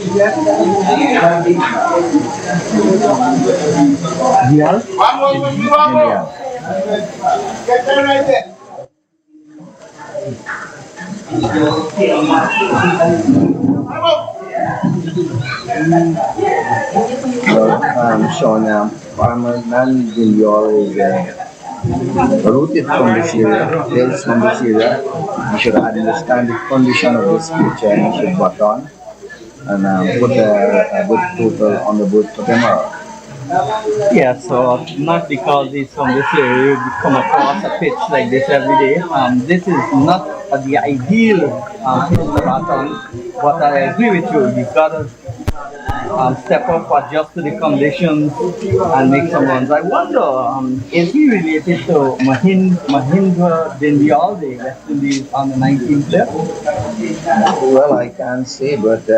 Dial? Yeah. Get there right there. Well, Sean, Farmer Man Junior is rooted from this area, hails from this area. You should understand the condition of this pitch and you should bat on and put a good total on the board for Demerara. Yeah, so not because it's from this area, you come across a pitch like this every day. This is not the ideal pitch to bat on, but I agree with you. You've got to step up, adjust to the conditions, and make some runs. I wonder, is he related to Mahindra Dindyal, the West Indies on the 19th there? Well, I can't say, but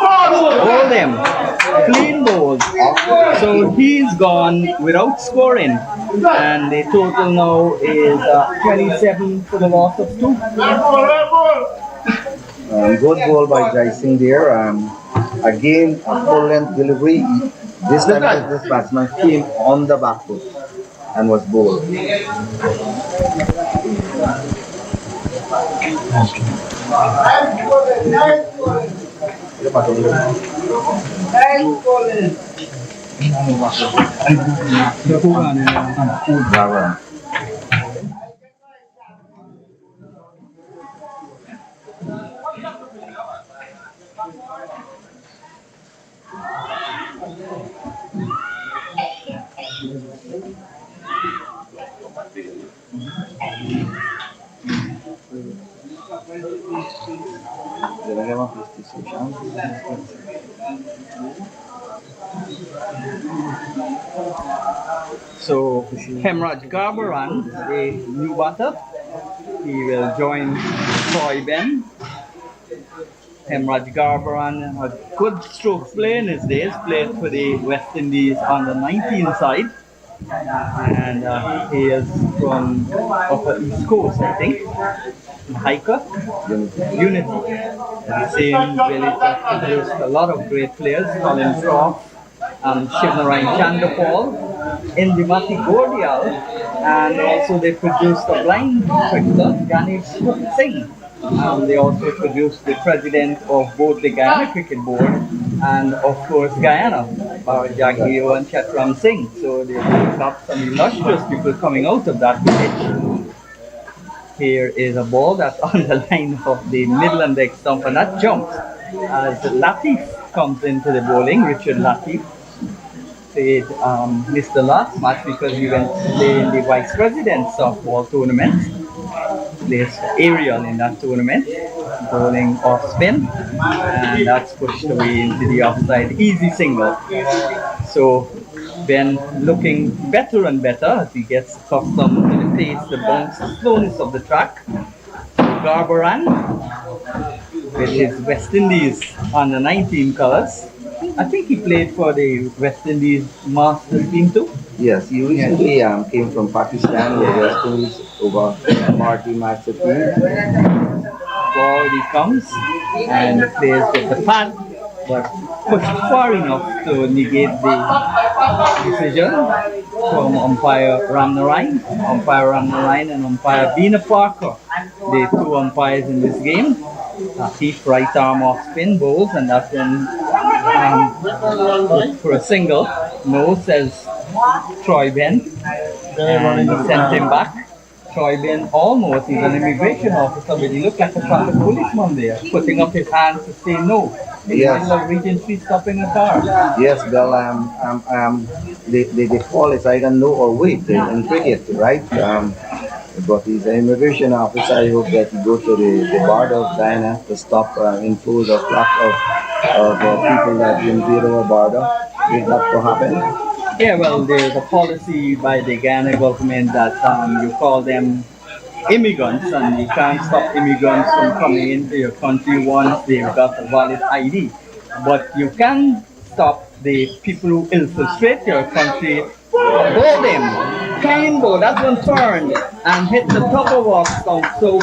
All them clean bowls. So he's gone without scoring, and the total now is 27 for the loss of two. good ball by Jai Singh there. Again, a full length delivery. This time, this batsman came on the back foot and was bowled. Bravo. So Hemraj Garbaran, a new batter, he will join Troy Ben. Hemraj Garbaran had good stroke play in his days, played for the West Indies on the 19 side. And he is from Upper East Coast, I think. Hiker, Unity. The same village that produced a lot of great players, Colin Croft, Shivnarayan Chandapal, Indimati Gordial, and also they produced a blind cricketer, Ganesh Singh. They also produced the president of both the Guyana Cricket Board and, of course, Guyana, Jagio and Chetram Singh. So they got some illustrious people coming out of that village. Here is a ball that's on the line of the Midland leg stump, and that jumps as Latif comes into the bowling. Richard Latif played missed the last match because he went to play in the Vice President softball tournament. Plays aerial in that tournament, bowling off spin, and that's pushed away into the offside. Easy single. So Ben looking better and better as he gets accustomed to the pace, the bounce, the slowness of the track. Garbaran with his West Indies on the 19 colours. I think he played for the West Indies Masters team too. Yes, he recently came from Pakistan with West Indies over Marty Master team. Forward he comes and plays with the pad, but pushed far enough to negate the decision from umpire Ramnarayan. Umpire Ramnarayan and umpire Beena Parker, the two umpires in this game. Keep right arm off spin bowls, and that's when for a single. No, says Troy Ben, and sent him back. Troy Ben almost, he's an immigration officer, but he looked like a traffic policeman there, putting up his hands to say no. Yes. It's like Regent Street stopping a car. Yes, well, the call is either no or wait in cricket, right? But he's an immigration officer. I hope that he goes to the border of Guyana to stop inflows of people that invade our border. Is that to happen? Yeah, well, there's a policy by the Guyana government that you call them immigrants, and you can't stop immigrants from coming into your country once they've got a valid ID. But you can stop the people who infiltrate your country. Bowl them, clean bowl, that one turned and hit the top of off stump. So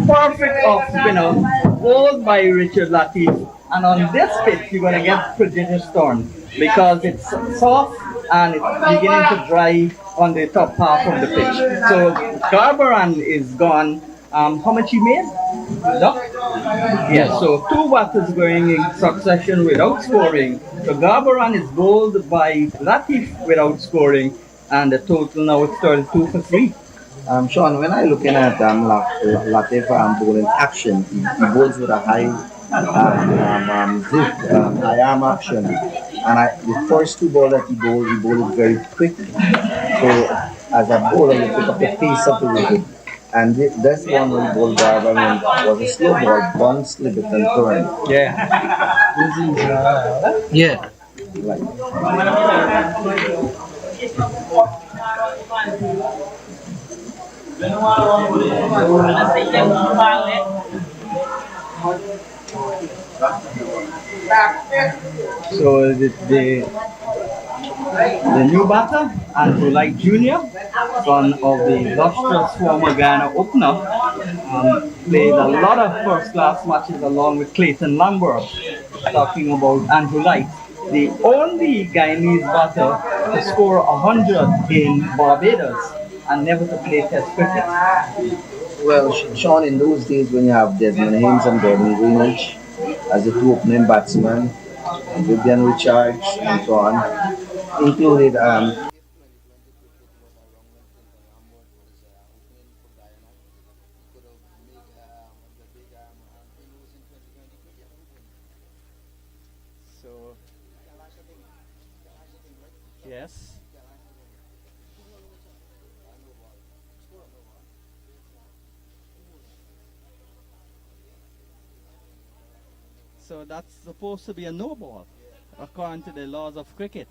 perfect off spinner, bowled by Richard Latif, And on this pitch, you're going to get prodigious turn because it's soft and it's beginning to dry on the top half of the pitch. So Garbaran is gone. How much he made? No? Yes, so two batters going in succession without scoring. So Garbaran is bowled by Latif without scoring, and the total now is 32 for 3. Sean, when I looking at Latif bowling action, he bowls with a high zip, high arm action. And the first two balls that he bowled it very quick. So as a bowler, you pick up the pace of the wicket. And this one when he bowled Garba, I mean, was a slow ball, one slip it and turn. Yeah. Yeah. Like, So the new batter, Andrew Light Jr., son of the illustrious former Ghana opener, played a lot of first-class matches along with Clayton Lambert. Talking about Andrew Light, the only Guyanese batter to score 100 in Barbados and never to play Test cricket. well, Sean, in those days when you have Desmond Haynes and Gordon Greenwich as the two opening batsmen, Vivian Richards and so on, included So, yes. So that's supposed to be a no ball, according to the laws of cricket.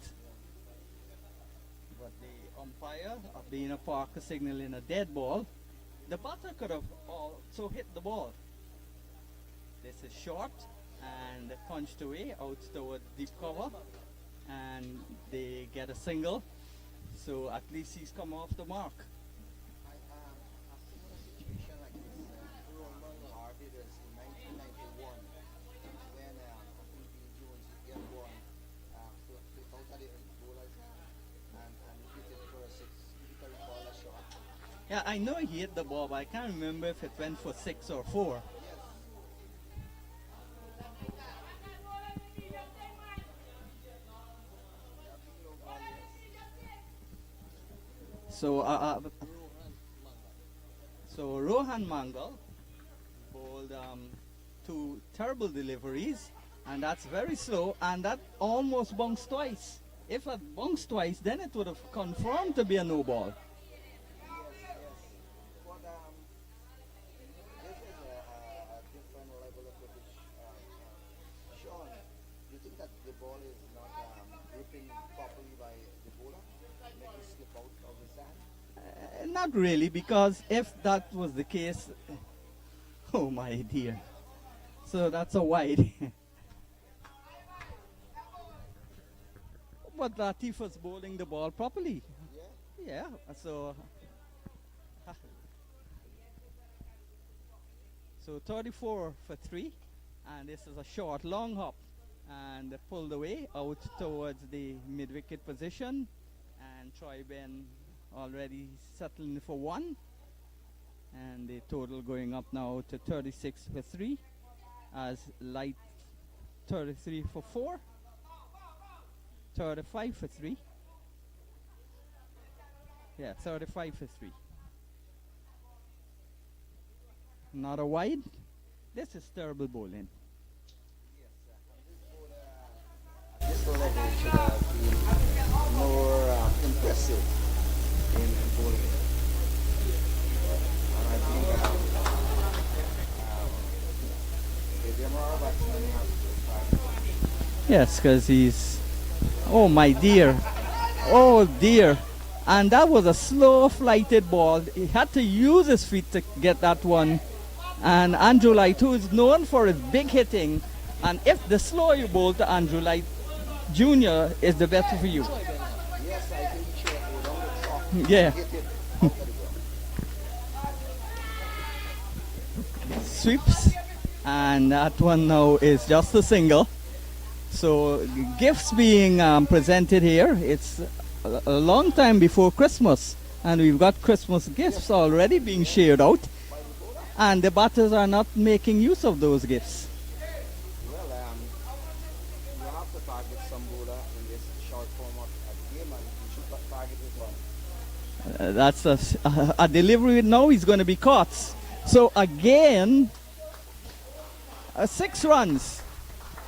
But the umpire, being a Parker signaling a dead ball, the batter could have also hit the ball. This is short and punched away out toward deep cover, and they get a single. So at least he's come off the mark. Yeah, I know he hit the ball, but I can't remember if it went for 6 or 4. So, so Rohan Mangal bowled two terrible deliveries, and that's very slow, and that almost bounced twice. If it bounced twice, then it would have confirmed to be a no ball. Not really, because if that was the case, oh my dear. So that's a wide. But Latif was bowling the ball properly. Yeah, so. So 34 for 3, and this is a short long hop, and pulled away out towards the mid-wicket position, and Troy Ben already settling for 1, and the total going up now to 36 for 3 as Light 33 for 4, 35 for 3. Yeah, 35 for 3. Not a wide. This is terrible bowling. This bowler should have been more impressive in bowling. And I think the Demerara batsman has to try. Yes, because he's. Oh my dear. Oh dear. And that was a slow flighted ball. He had to use his feet to get that one. And Andrew Light, who is known for his big hitting, and if the slower you bowl to Andrew Light Jr. is the better for you. Yes, I think he should have gone down the top. Yeah. Hit it out of the ground. Sweeps. and that one now is just a single. So gifts being presented here. It's a long time before Christmas, and we've got Christmas gifts already being shared out, and the batters are not making use of those gifts. Well, you have to target some bowler in this short format of the game, and you should target with one. That's a delivery now is going to be caught. So again, 6 runs.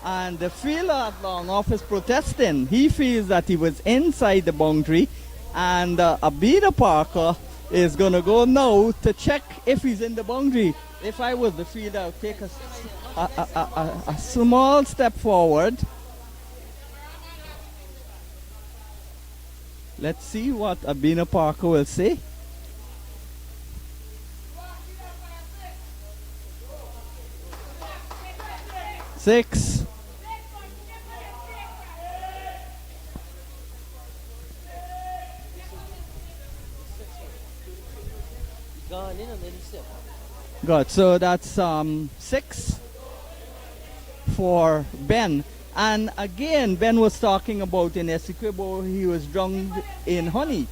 And the fielder at long off is protesting. He feels that he was inside the boundary, and Abida Parker is going to go now to check if he's in the boundary. If I was the fielder, I would take a small step forward. Let's see what Abina Parker will say. Six. Good. So that's 6 for Ben. And again, Ben was talking about in Essequibo, he was drowned in honey.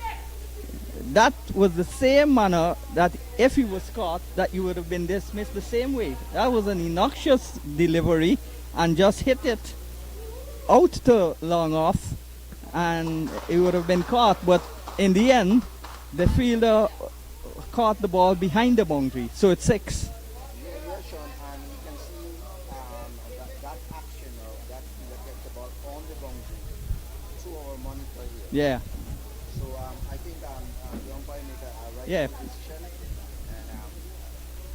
That was the same manner that if he was caught, that you would have been dismissed the same way. That was an innocuous delivery and just hit it out to long off, and it would have been caught. But in the end, the fielder caught the ball behind the boundary, so it's 6. Yeah, Sean, and you can see that action or that fielder kept the ball on the boundary through our monitor here. Yeah. So I think the umpire made a right Yeah. decision, and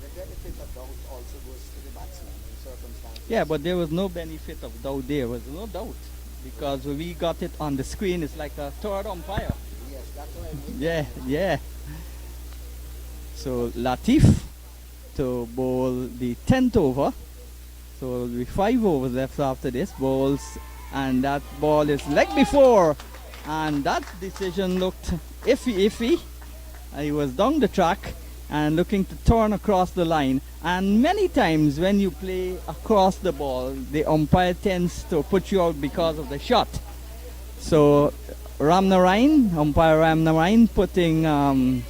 the benefit of doubt also goes to the batsman in circumstances. Yeah, but there was no benefit of doubt there. Was no doubt, because when we got it on the screen, it's like a third umpire. Yes, that's what I mean. Yeah, yeah. So Latif to bowl the 10th over. So there will be 5 overs left after this. Bowls, and that ball is leg before, and that decision looked iffy. He was down the track and looking to turn across the line. And many times when you play across the ball, the umpire tends to put you out because of the shot. So umpire Ram Narayan putting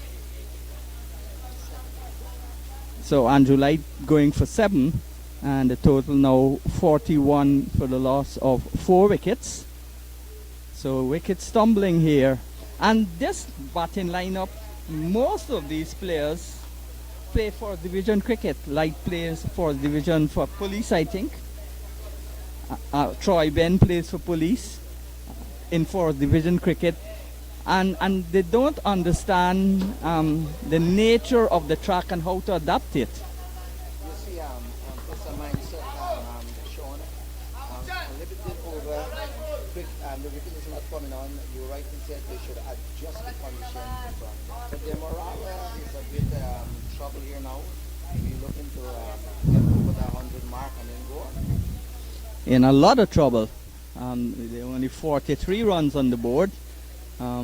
so Andrew Light going for 7, and the total now 41 for the loss of 4 wickets. So wickets stumbling here. And this batting lineup, most of these players play for division cricket. Light plays for division for Police, I think. Troy Ben plays for Police in for division cricket. And they don't understand the nature of the track and how to adapt it. You see, it's a mindset, Sean. A little bit over quick, the wicket is not coming on. You rightly said they should adjust the condition in front. But Demerara is a bit trouble here now. We're looking to get over the 100 mark and then go on. In a lot of trouble. There are only 43 runs on the board. How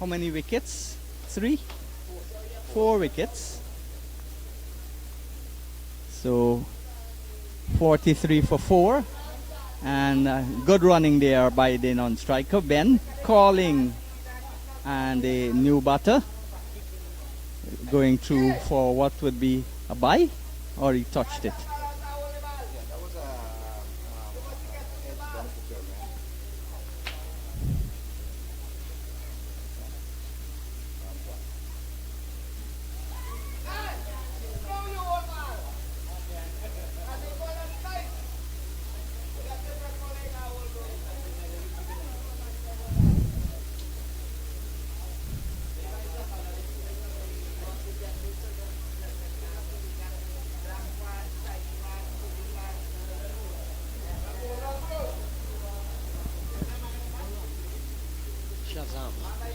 many wickets? 3? 4 wickets. So 43 for 4. And good running there by the non-striker. Ben calling, and a new batter going through for what would be a bye, or he touched it.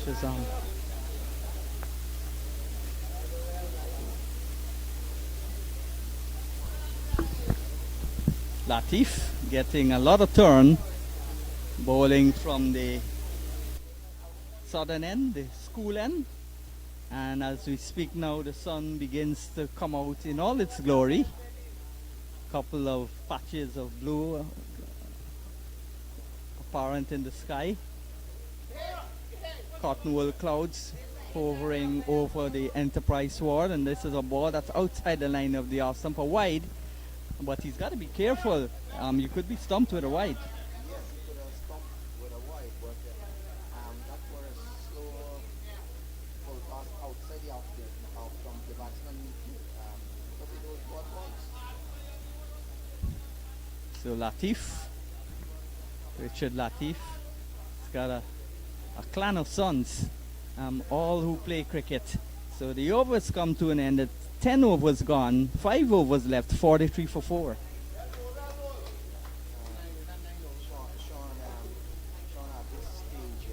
Shazam. Latif getting a lot of turn, bowling from the southern end, the school end. And as we speak now, the sun begins to come out in all its glory. Couple of patches of blue apparent in the sky. Cotton wool clouds hovering over the Enterprise ward, and this is a ball that's outside the line of the off stump, a wide, but he's got to be careful. You could be stumped with a wide. Yes, he could have stumped with a wide, but that was a slow full toss outside the outfield from the batsman. What did those ball balls? So Latif, Richard Latif, he's got a clan of sons, all who play cricket. So the overs come to an end. 10 overs gone, 5 overs left, 43 for 4. Sean, at this stage,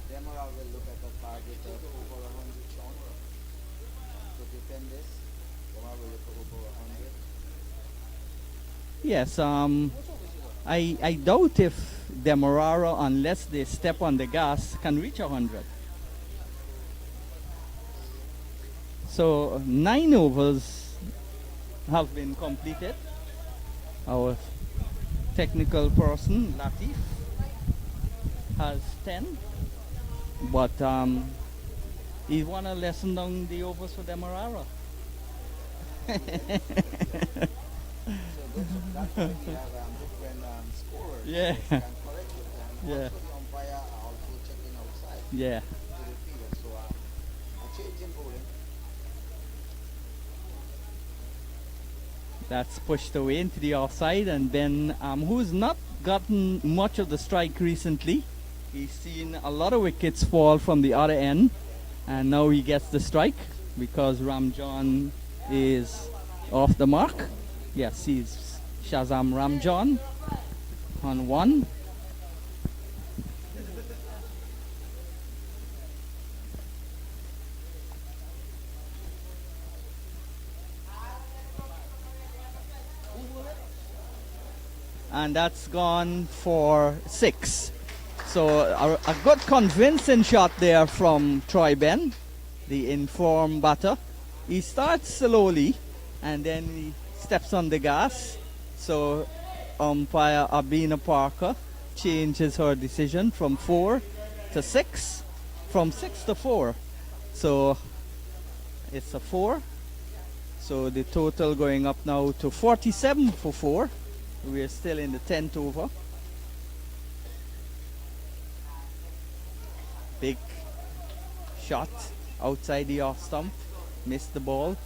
Demerara will look at the target of over 100, Sean. To defend this, Demerara will look at over 100. Yes, I doubt if Demerara, unless they step on the gas, can reach 100. So 9 overs have been completed. Our technical person, Latif, has 10. But he want to lessen down the overs for Demerara. So that's why we have different scorers. Yeah. Can correct it. And Yeah. also the umpire are also checking outside Yeah. to the field. So a change in bowling. That's pushed away into the offside, and Ben, who's not gotten much of the strike recently, he's seen a lot of wickets fall from the other end, and now he gets the strike because Ramjan is off the mark. Yes, he's Shazam Ramjan on 1. And that's gone for 6. So a good convincing shot there from Troy Ben, the informed batter. He starts slowly and then he steps on the gas. So umpire Abina Parker changes her decision from 4 to 6, from 6 to 4. So it's a 4. So the total going up now to 47 for 4. We are still in the 10th over. Big shot outside the off stump. Missed the ball.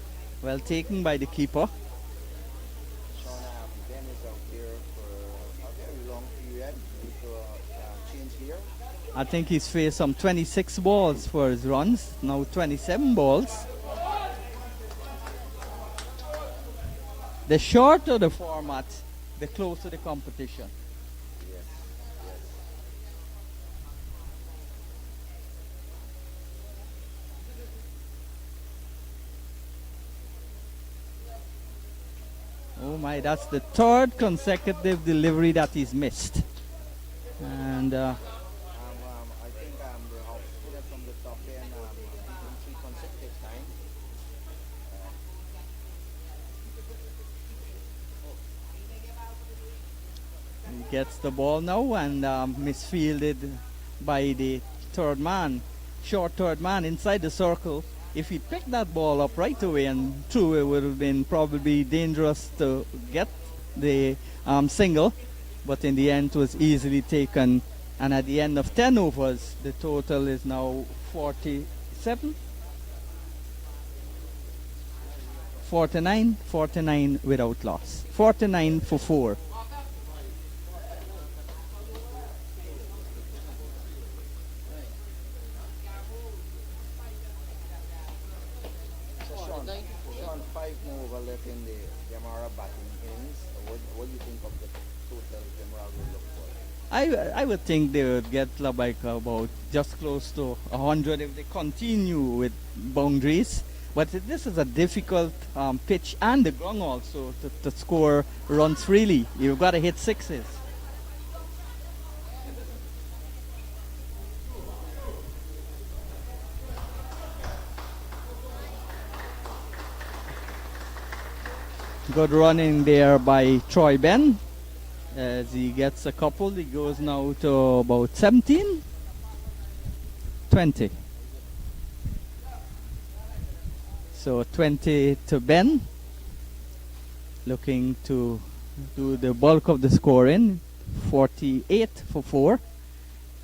Well taken by the keeper. Sean, Ben is out there for a very long period due to a change here. I think he's faced some 26 balls for his runs. Now 27 balls. The shorter the format, the closer the competition. Yes, yes. Oh my, that's the 3rd consecutive delivery that he's missed. And I think the outfielder from the top end beaten 3 consecutive times. he gets the ball now and misfielded by the 3rd man, short 3rd man inside the circle. If he picked that ball up right away and threw, it would have been probably dangerous to get the single. But in the end, it was easily taken. And at the end of 10 overs, the total is now 47? 49 without loss. 49 for 4. So Sean, 5 more over left in the Demerara batting innings. What do you think of the total Demerara will look for? I would think they would get like about just close to 100 if they continue with boundaries. But this is a difficult pitch and the ground also to score runs freely. You've got to hit 6s. Good running there by Troy Ben. As he gets a couple, he goes now to about 17, 20. So 20 to Ben, looking to do the bulk of the scoring, 48 for 4.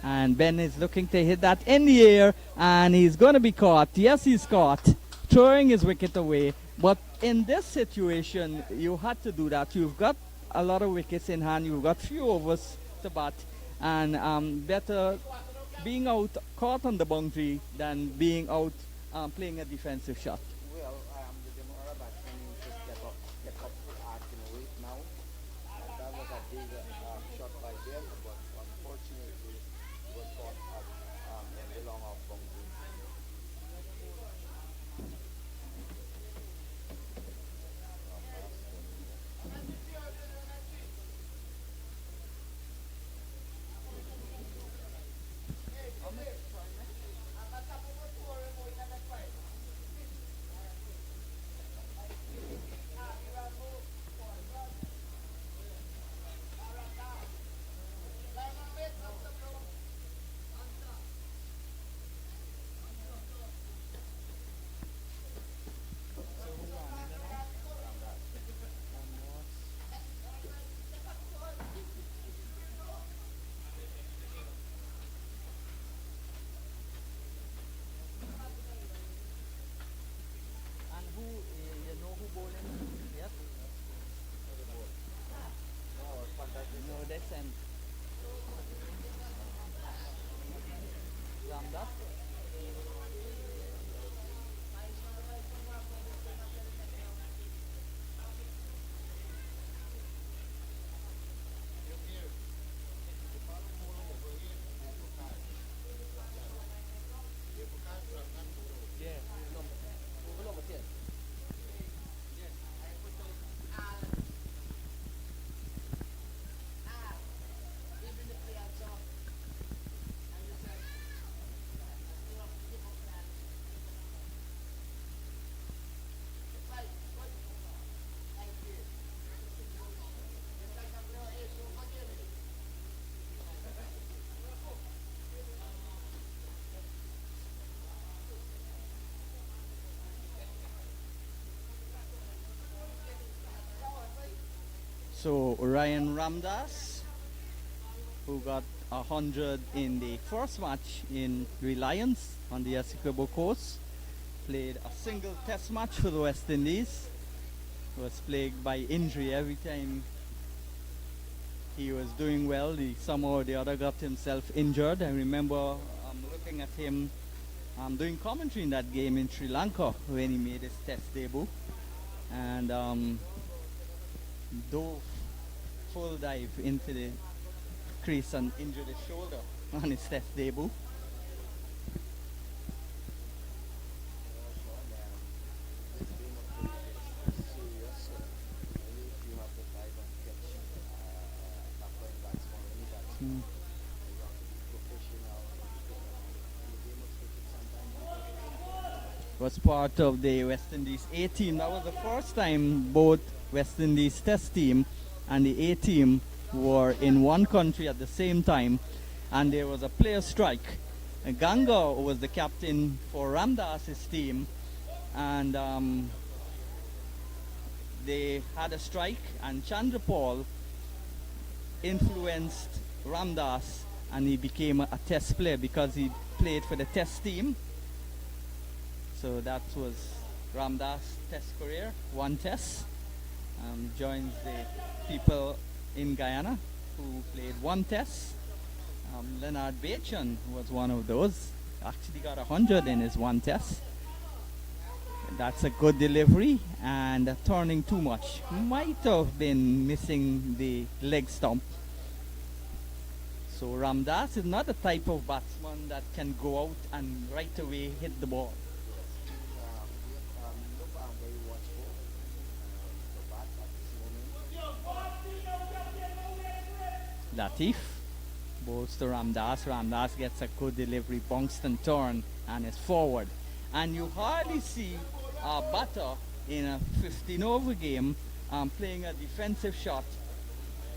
And Ben is looking to hit that in the air, and he's going to be caught. Yes, he's caught, throwing his wicket away. But in this situation, you had to do that. You've got a lot of wickets in hand. You've got few overs to bat, and better being out caught on the boundary than being out playing a defensive shot. Well, the Demerara batsman just get up acting weight now. That was a big shot by them, but unfortunately it was caught at the long off boundary. And who, you know who bowling? Yes? No, that's Ramdas. Yeah, no, over here. So Ryan Ramdas, who got 100 in the first match in Reliance on the Essequibo coast, played a single test match for the West Indies. Was plagued by injury every time he was doing well. He somehow or the other got himself injured. I remember looking at him doing commentary in that game in Sri Lanka when he made his test debut, and dove full dive into the crease and injured his shoulder on his test debut. This game of cricket is serious. Only if you have the type of catch backline batsman, any batsman, Mm. you have to be professional. In the game of cricket, sometimes you get injured. Was part of the West Indies A team. That was the first time both West Indies Test team and the A team were in one country at the same time, and there was a player strike. Ganga was the captain for Ramdas's team, and they had a strike, and Chandrapal influenced Ramdas, and he became a test player because he played for the test team. So that was Ramdas' test career, one test. Joins the people in Guyana who played one test. Leonard Bachan was one of those. Actually got 100 in his one test. That's a good delivery, and turning too much. Might have been missing the leg stump. So Ramdas is not the type of batsman that can go out and right away hit the ball. Look, I'm very watchful for bats at this moment. Latif bowls to Ramdas. Ramdas gets a good delivery, bounced and turn, and is forward. And you hardly see a batter in a 15 over game playing a defensive shot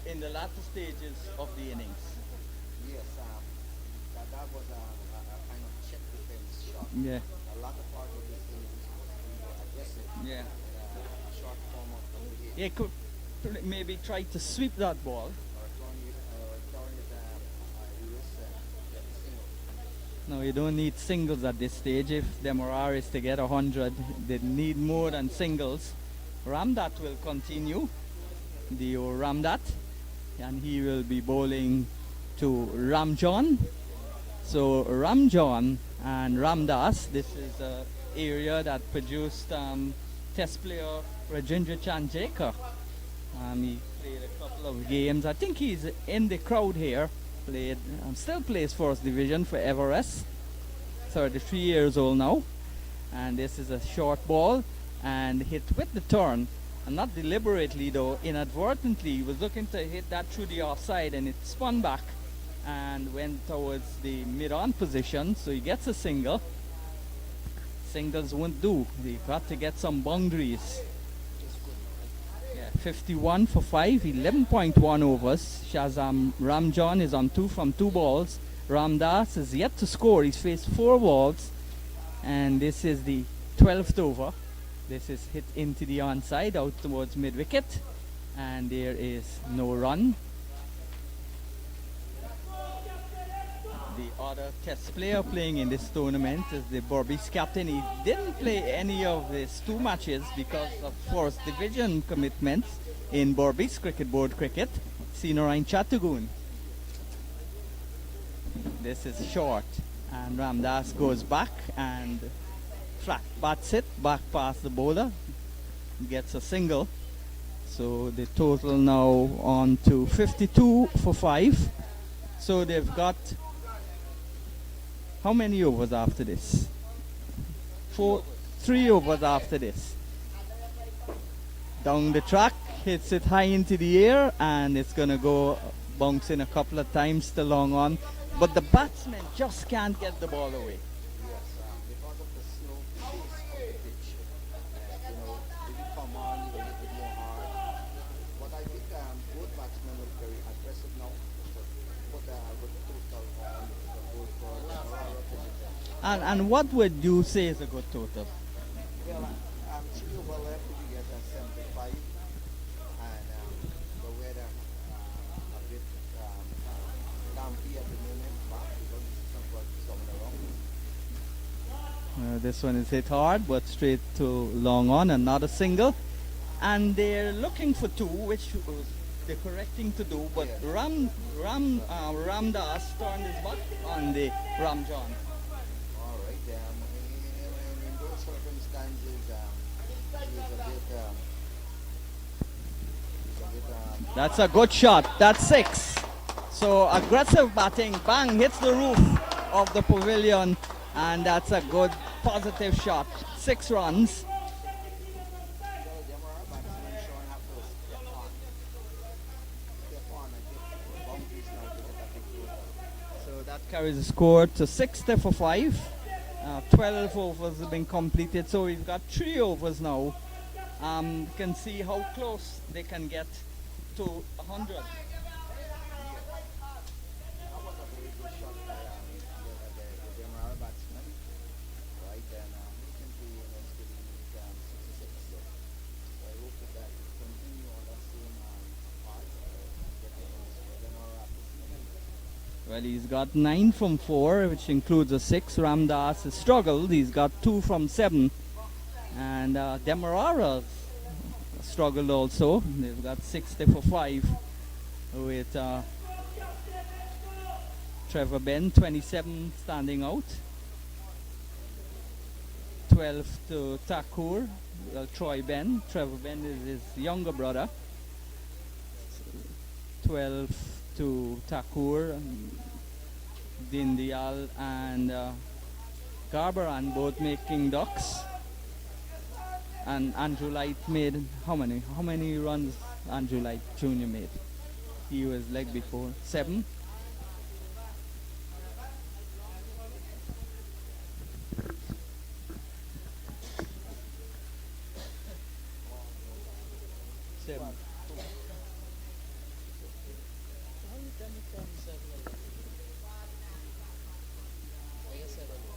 in the latter stages of the innings. Yes, that was a kind of check defense shot. Yeah, A lot of part of this innings was more aggressive yeah. in a short form of the He game. could maybe try to sweep that ball. Throwing it reverse get the single. No, you don't need singles at this stage. If Demerara is to get 100, they need more than singles. Ramdat will continue, the Ramdat, and he will be bowling to Ramjon. So Ramjon and Ramdas, this is an area that produced test player Rajendra Chanjekar. He played a couple of games. I think he's in the crowd here. Played, still plays first division for Everest. 33 years old now. And this is a short ball and hit with the turn. And not deliberately though, inadvertently. He was looking to hit that through the offside and it spun back and went towards the mid-on position. So he gets a single. Singles won't do. They've got to get some boundaries. Yeah, 51 for 5, 11.1 overs. Shazam Ramjon is on 2 from 2 balls. Ramdas is yet to score. He's faced 4 balls. And this is the 12th over. This is hit into the onside out towards mid-wicket. And there is no run. The other test player playing in this tournament is the Berbice captain. He didn't play any of his 2 matches because of first division commitments in Berbice Cricket Board cricket. Sinarain Chattogun. This is short and Ramdas goes back and flat bats it back past the bowler. Gets a single. So the total now on to 52 for 5. So they've got how many overs after this? 3 overs after this. Down the track, hits it high into the air, and it's going to go bouncing a couple of times to long on. But the batsman just can't get the ball away. Yes, because of the slow pace of the pitch, if you come on a little bit more hard. But I think both batsmen look very aggressive now. Put a good total on the goal for Demerara. And what would you say is a good total? Well, 3 over left if you get a 75, and the weather a bit dampy at the moment, but because it's not what coming around. This one is hit hard, but straight to long on, another single. And they're looking for 2, which was the correct thing to do. But Yeah. Ramdas turned his back on the Ramjon. All right, in those circumstances, That's a good shot. That's 6. So aggressive batting, bang, hits the roof of the pavilion, and that's a good positive shot. 6 runs. Demerara batsmen showing up to step on and get boundaries now to get a big total. So that carries the score to 60 for 5. 12 overs have been completed, so we've got 3 overs now. You can see how close they can get to 100. That was a very good shot by the Demerara batsman, right? And recently against the 66. So I hope that will continue on that same path. Getting the Demerara batsman. Well, he's got 9 from 4, which includes a 6. Ramdas has struggled. He's got 2 from 7. And Demerara struggled also. They've got 60 for 5 with Trevor Ben, 27 standing out. 12 to Thakur, Troy Ben. Trevor Ben is his younger brother. 12 to Thakur, Dindial and Garbaran both making ducks. And Andrew Light made how many? How many runs Andrew Light Jr. made? He was leg before 7. Seven. One, two. How you tell me from 7-Eleven? I guess 7-Eleven.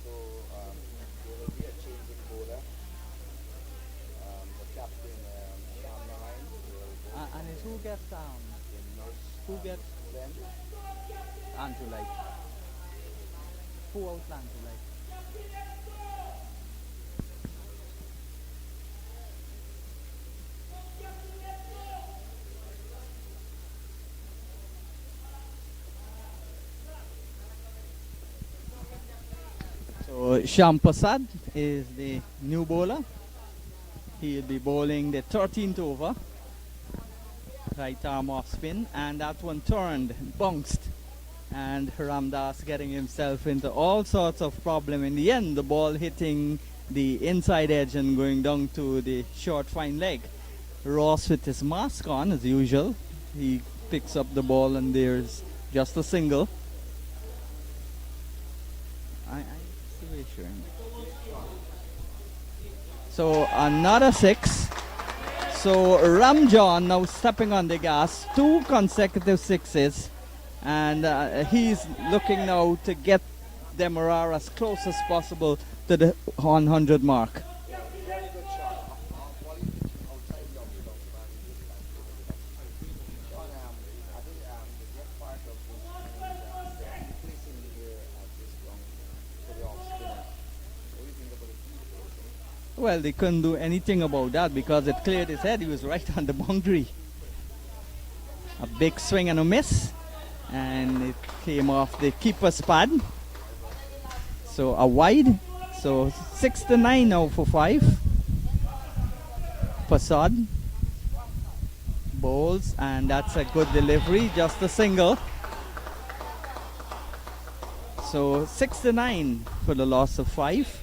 So there will be a change in bowler. The captain, Sean Narayan, will go And it's who gets in nurse who gets Glenn. Andrew like who out Andrew like? So Shyam Prasad is the new bowler. He'll be bowling the 13th over. Right arm off spin, and that one turned, bounced, and Ramdas getting himself into all sorts of problem. In the end, the ball hitting the inside edge and going down to the short fine leg. Ross with his mask on as usual. He picks up the ball and there's just a single. I see what you're showing. So another six. So Ramjan now stepping on the gas, 2 consecutive sixes, and he's looking now to get Demerara as close as possible to the 100 mark. Yeah, very good shot. Volley pitching outside the off and this time to the left. Sean, I think the great part of this is the placing here at this long to the off spinner. What do you think about the field placing? Well, they couldn't do anything about that because it cleared his head. He was right on the boundary. A big swing and a miss, and it came off the keeper's pad. So a wide. So 6-9 now for 5. Prasad bowls, and that's a good delivery, just a single. So 6-9 for the loss of 5.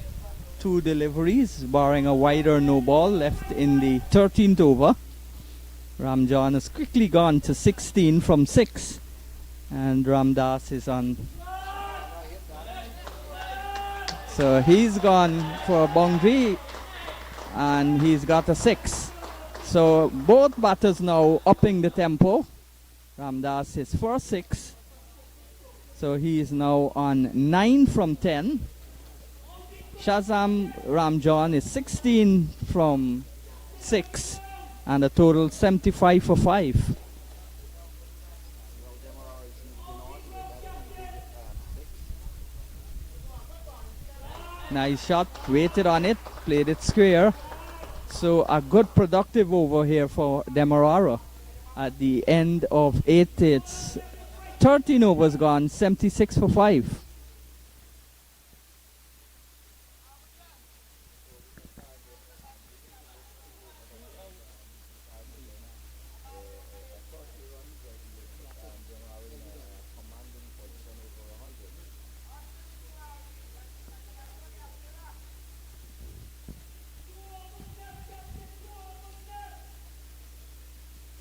2 deliveries, barring a wide or no ball left in the 13th over. Ramjan has quickly gone to 16 from 6, and Ramdas is on. So he's gone for a boundary, and he's got a 6. So both batters now upping the tempo. Ramdas is for 6. So he is now on 9 from 10. Shazam Ramjan is 16 from 6, and a total 75 for 5. Now Demerara is moving on with that big 6. Nice shot, waited on it, played it square. So a good productive over here for Demerara. At the end of 8, it's 13 overs gone, 76 for 5. Commanding position over 100.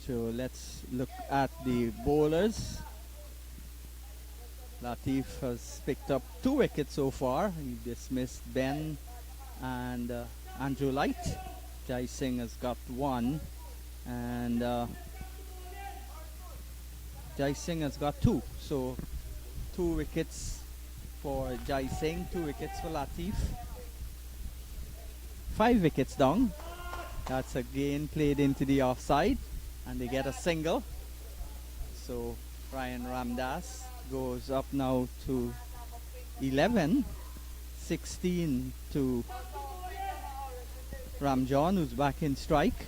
So let's look at the bowlers. Latif has picked up 2 wickets so far. He dismissed Ben and Andrew Light. Jai Singh has got 1, and Jai Singh has got 2. So 2 wickets for Jai Singh, 2 wickets for Latif. 5 wickets down. That's again played into the offside, and they get a single. So Ryan Ramdas goes up now to 11, 16 to Ramjan, who's back in strike,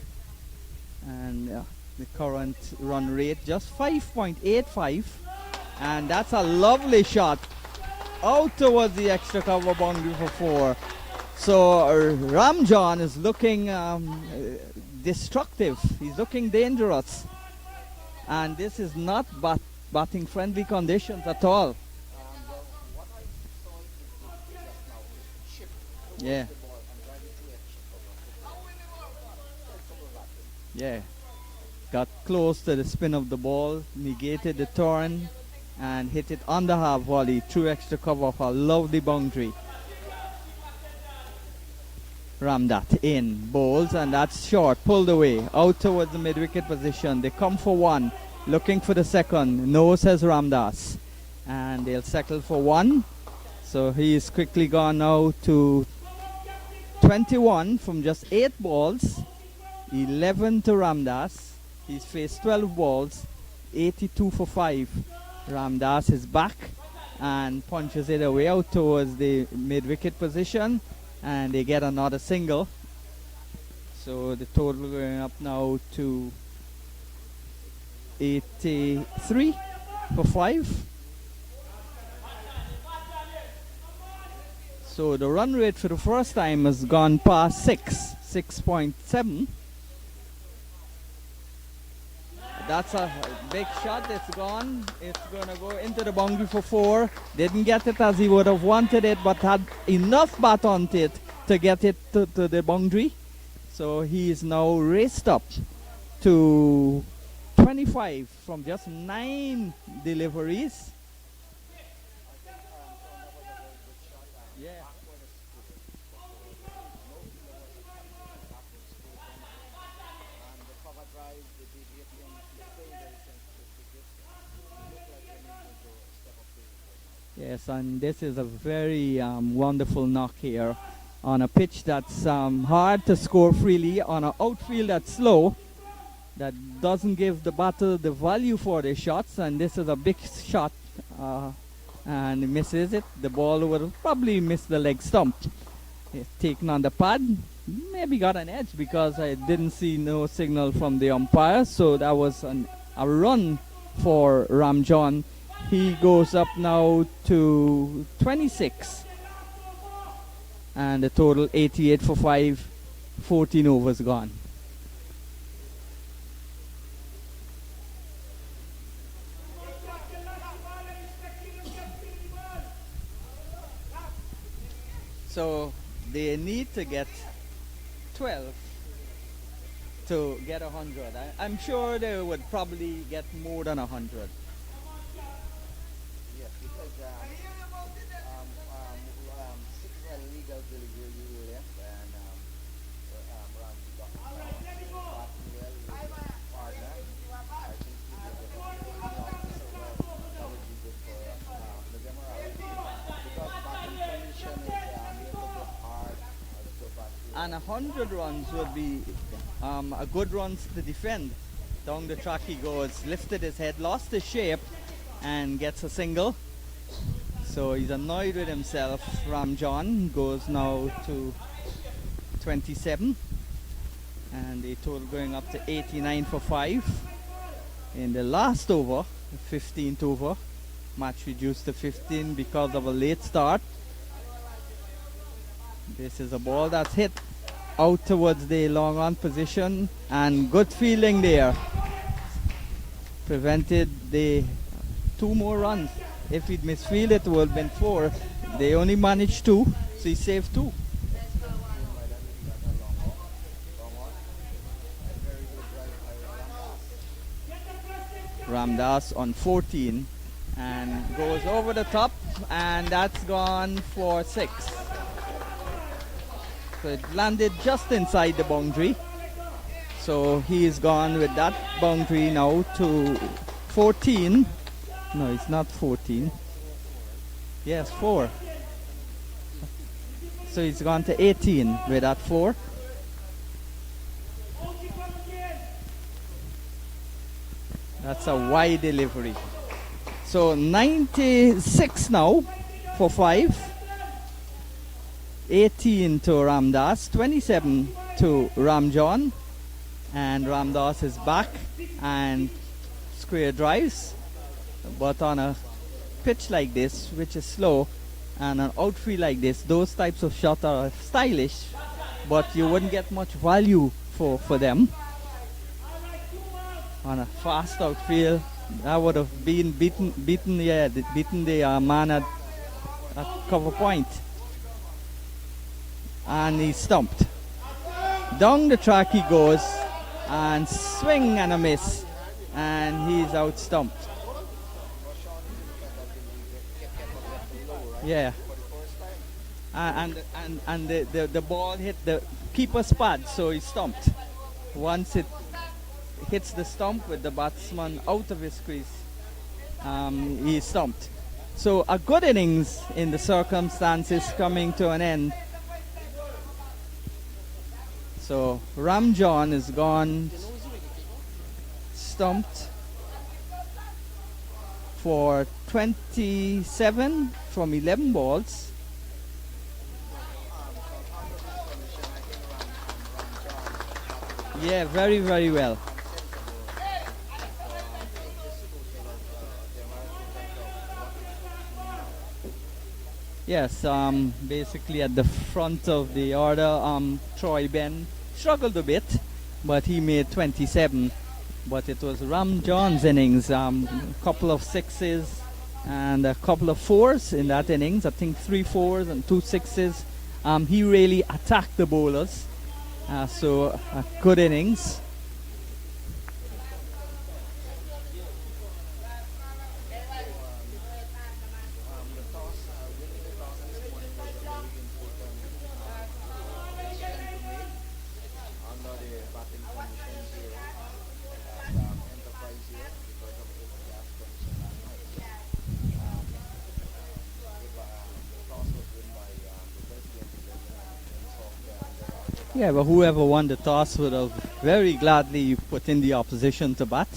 and the current run rate just 5.85, and that's a lovely shot out towards the extra cover boundary for 4. So Ramjan is looking destructive. He's looking dangerous, and this is not batting friendly conditions at all. Well, what I saw is just now is shift towards Yeah. the ball and drive it to extra cover. Sensible batting. Yeah, got close to the spin of the ball, negated the turn, and hit it on the half volley through extra cover for a lovely boundary. Ram that in, bowls, and that's short, pulled away, out towards the mid-wicket position. They come for one, looking for the second. No, says Ramdas. And they'll settle for one. So he is quickly gone now to 21 from just 8 balls. 11 to Ramdas. He's faced 12 balls, 82 for 5. Ramdas is back and punches it away out towards the mid-wicket position. And they get another single. So the total going up now to 83 for 5. So the run rate for the first time has gone past 6.7. That's a big shot. It's gone. It's going to go into the boundary for 4. Didn't get it as he would have wanted it, but had enough bat on it to get it to the boundary. So he is now raced up to 25 from just 9 deliveries. Yeah. Yes, and this is a very wonderful knock here on a pitch that's hard to score freely, on an outfield that's slow, that doesn't give the batter the value for their shots, and this is a big shot, and he misses it. The ball would have probably missed the leg stump. It's taken on the pad, maybe got an edge because I didn't see no signal from the umpire, so that was a run for Ramjon. He goes up now to 26 and the total 88 for 5, 14 overs gone. So they need to get 12 to get 100. I'm sure they would probably get more than 100. Yes, because 6 illegal delivery left, and Ramsey got batting well with his partner. I think he did a good job, so that would be good for the Demerara, because batting condition is a little bit hard to bat with. And 100 runs would be a good runs to defend. Down the track he goes, lifted his head, lost his shape, and gets a single. So he's annoyed with himself. Ramjon goes now to 27, and the total going up to 89 for 5. In the last over, the 15th over, match reduced to 15 because of a late start. This is a ball that's hit out towards the long on position, and good fielding there prevented the 2 more runs. If he'd misfielded, it would have been 4. They only managed 2, so he saved 2. Ramdas on 14 and goes over the top, and that's gone for 6. So it landed just inside the boundary. So he's gone with that boundary now to 14. No, it's not 14. Yes, 4. So he's gone to 18 with that 4. That's a wide delivery. So 96 now for 5. 18 to Ramdas, 27 to Ramjon, and Ramdas is back and square drives, but on a pitch like this, which is slow, and an outfield like this, those types of shots are stylish, but you wouldn't get much value for them. On a fast outfield, that would have been beaten the man at cover point. And he's stumped. Down the track he goes, and swing and a miss, and he's out stumped. Yeah. for the first time. And the ball hit the keeper's pad, so he stumped. Once it hits the stump with the batsman out of his crease, he stumped. So a good innings in the circumstances coming to an end. So Ram John is gone, You know who's the wicket keeper? stumped for 27 from 11 balls. So under this condition, I think Ram John batted Yeah, very, very well. sensible. So take this total of Demerara total of what is Yes, basically at the front of the order, Troy Ben struggled a bit, but he made 27. But it was Ram John's innings, a couple of sixes and a couple of fours in that innings. I think 3 4s and 2 6s. He really attacked the bowlers, so a good innings. the toss, winning the toss this morning was a very important decision to make under the batting conditions here at Enterprise here because of overcast condition last night. So the toss was won by the Presidency and soft Yeah, but whoever won the toss would have very gladly put in the opposition to bat.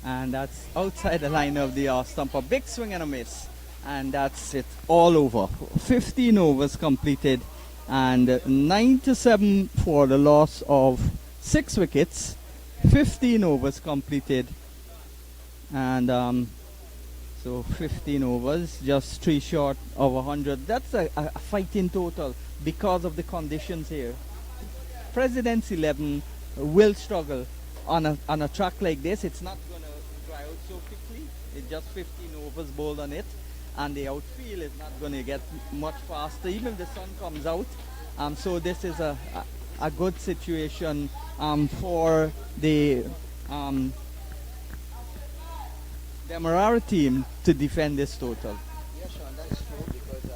And that's outside the line of the stump. A big swing and a miss. And that's it, all over. 15 overs completed. And 9-7 for the loss of 6 wickets. 15 overs completed. And so 15 overs, just 3 short of 100. That's a fight in total because of the conditions here. Presidency 11 will struggle on a track like this. It's not going to dry out so quickly. It's just 15 overs bowled on it, and the outfield is not going to get much faster, even if the sun comes out. So this is a good situation for the Demerara team to defend this total. Yeah, Sean, that is true because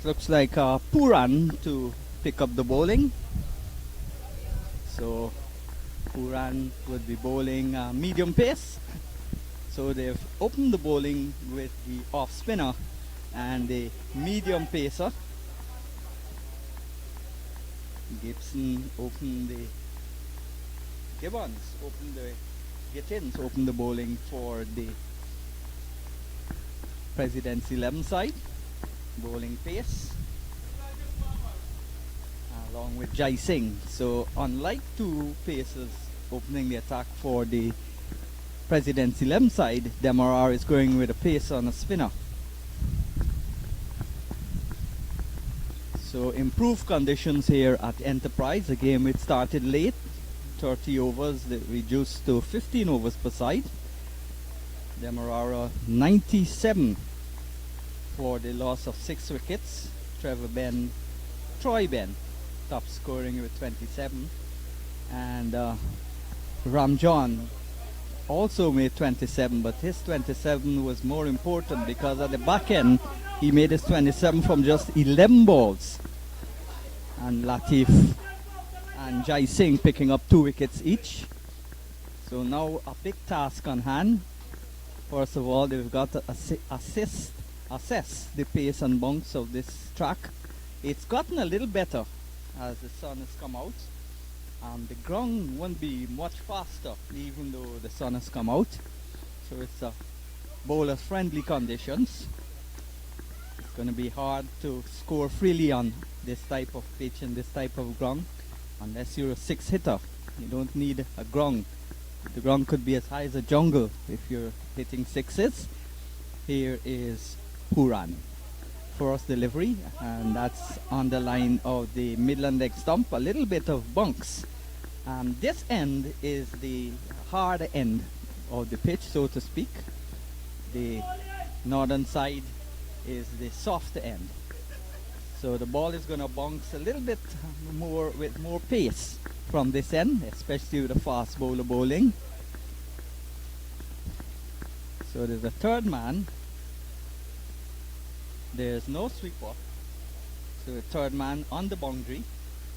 looks like Puran to pick up the bowling. So Puran would be bowling medium pace. So they've opened the bowling with the off spinner and the medium pacer. Gibbons opened the Gittins opened the bowling for the Presidency 11 side. Bowling pace along with Jai Singh. So unlike two pacers opening the attack for the Presidency 11 side, Demerara is going with a pace on a spinner. So improved conditions here at Enterprise. The game it started late, 30 overs, they reduced to 15 overs per side. Demerara 97 for the loss of 6 wickets. Troy Ben top scoring with 27, and Ramjan also made 27, but his 27 was more important because at the back end he made his 27 from just 11 balls, and Latif and Jai Singh picking up 2 wickets each. So now a big task on hand. First of all, they've got to assess the pace and bounce of this track. It's gotten a little better as the sun has come out. The ground won't be much faster even though the sun has come out. So it's bowler friendly conditions. It's going to be hard to score freely on this type of pitch and this type of ground unless you're a 6 hitter. You don't need a ground. The ground could be as high as a jungle if you're hitting 6s. Here is Puran. First delivery, and that's on the line of the Midland leg stump. A little bit of bunks. This end is the hard end of the pitch, so to speak. The northern side is the soft end. So the ball is going to bounce a little bit more with more pace from this end, especially with a fast bowler bowling. So there's a third man. There's no sweeper. So a third man on the boundary,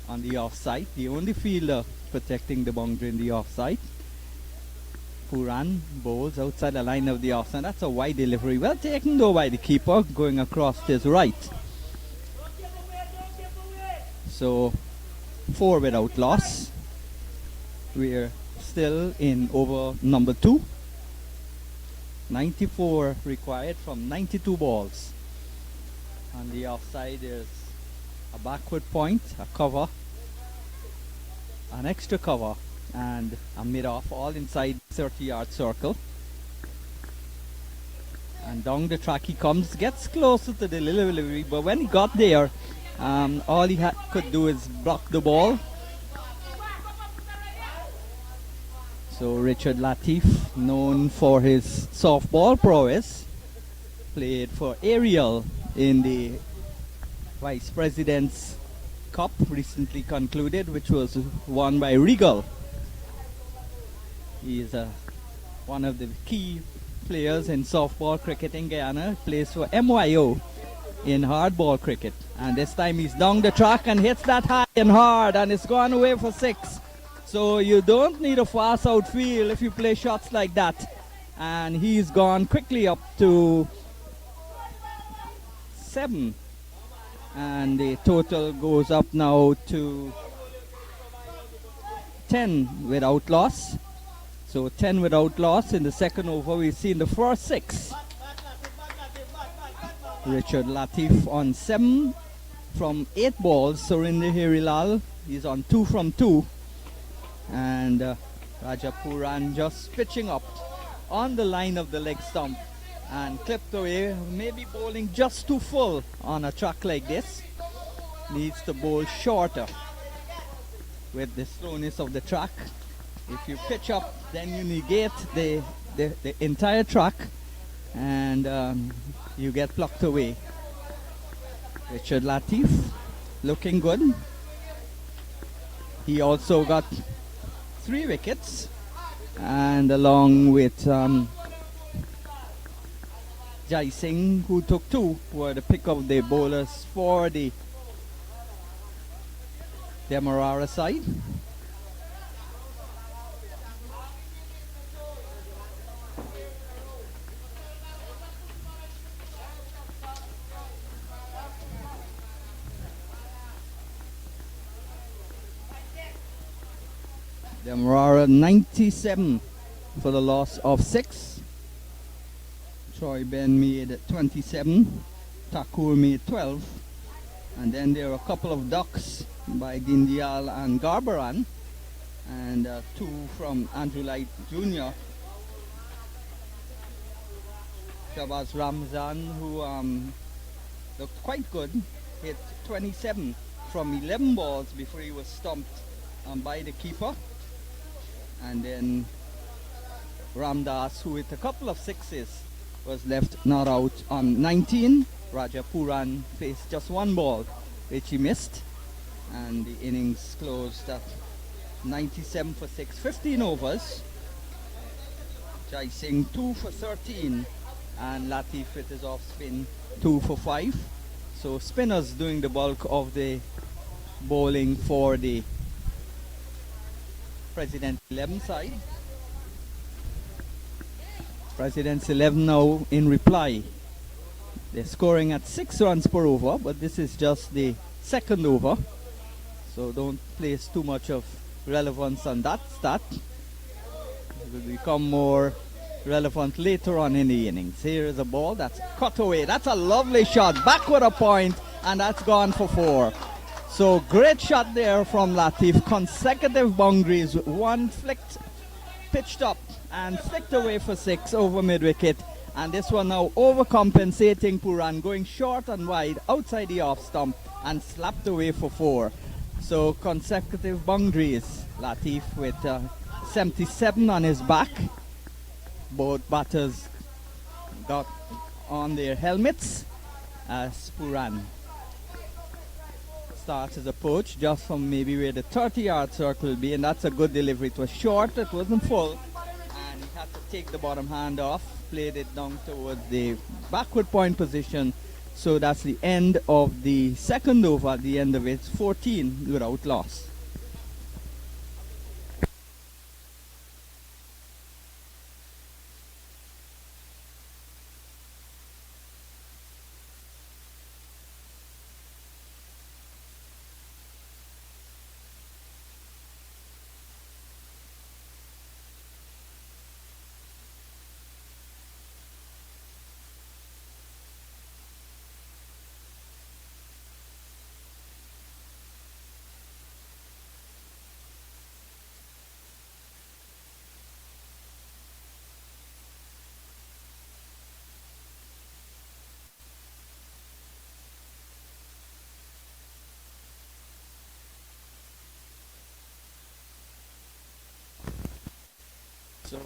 on the offside. The only fielder protecting the boundary in the offside. Puran bowls outside the line of the offside. That's a wide delivery. Well taken though by the keeper, going across to his right. So 4 without loss. We're still in over number 2. 94 required from 92 balls. On the offside there's a backward point, a cover, an extra cover, and a mid-off, all inside 30-yard circle. And down the track he comes, gets closer to the delivery, but when he got there, all he could do is block the ball. So Richard Latif, known for his softball prowess, played for Ariel in the Vice President's Cup recently concluded, which was won by Regal. He is one of the key players in softball cricket in Guyana. Plays for MYO in hardball cricket, and this time he's down the track and hits that high and hard, and it's gone away for 6. So you don't need a fast outfield if you play shots like that. And he's gone quickly up to 7, and the total goes up now to 10 without loss. So 10 without loss in the second over. We've seen the first 6. Richard Latif on 7 from 8 balls. Surinder Hirilal, he's on 2 from 2. And Raja Puran just pitching up on the line of the leg stump and clipped away, maybe bowling just too full on a track like this. Needs to bowl shorter with the slowness of the track. If you pitch up, then you negate the entire track, and you get plucked away. Richard Latif looking good. He also got 3 wickets, and along with Jai Singh, who took two, were the pick of the bowlers for the Demerara side. Demerara 97 for the loss of 6. Troy Ben made 27. Thakur made 12. And then there were a couple of ducks by Dindial and Garbaran. And 2 from Andrew Light Jr. Shabazz Ramzan, who looked quite good, hit 27 from 11 balls before he was stumped by the keeper. And then Ramdas, who hit a couple of sixes, was left not out on 19. Raja Puran faced just one ball, which he missed. And the innings closed at 97 for 6, 15 overs. Jai Singh 2 for 13. And Latif with his off spin 2 for 5. So spinners doing the bulk of the bowling for the President 11 side. President's 11 now in reply. They're scoring at 6 runs per over, but this is just the second over. So don't place too much of relevance on that stat. It will become more relevant later on in the innings. Here is a ball that's cut away. That's a lovely shot. Backward a point, and that's gone for 4. So great shot there from Latif. Consecutive boundaries. One flicked, pitched up and flicked away for 6 over mid-wicket. And this one now overcompensating Puran, going short and wide outside the off stump and slapped away for 4. So consecutive boundaries. Latif with 77 on his back. Both batters got on their helmets as Puran starts his approach just from maybe where the 30-yard circle will be, and that's a good delivery. It was short, it wasn't full, and he had to take the bottom hand off, played it down towards the backward point position. So that's the end of the second over. At the end of it, 14 without loss. So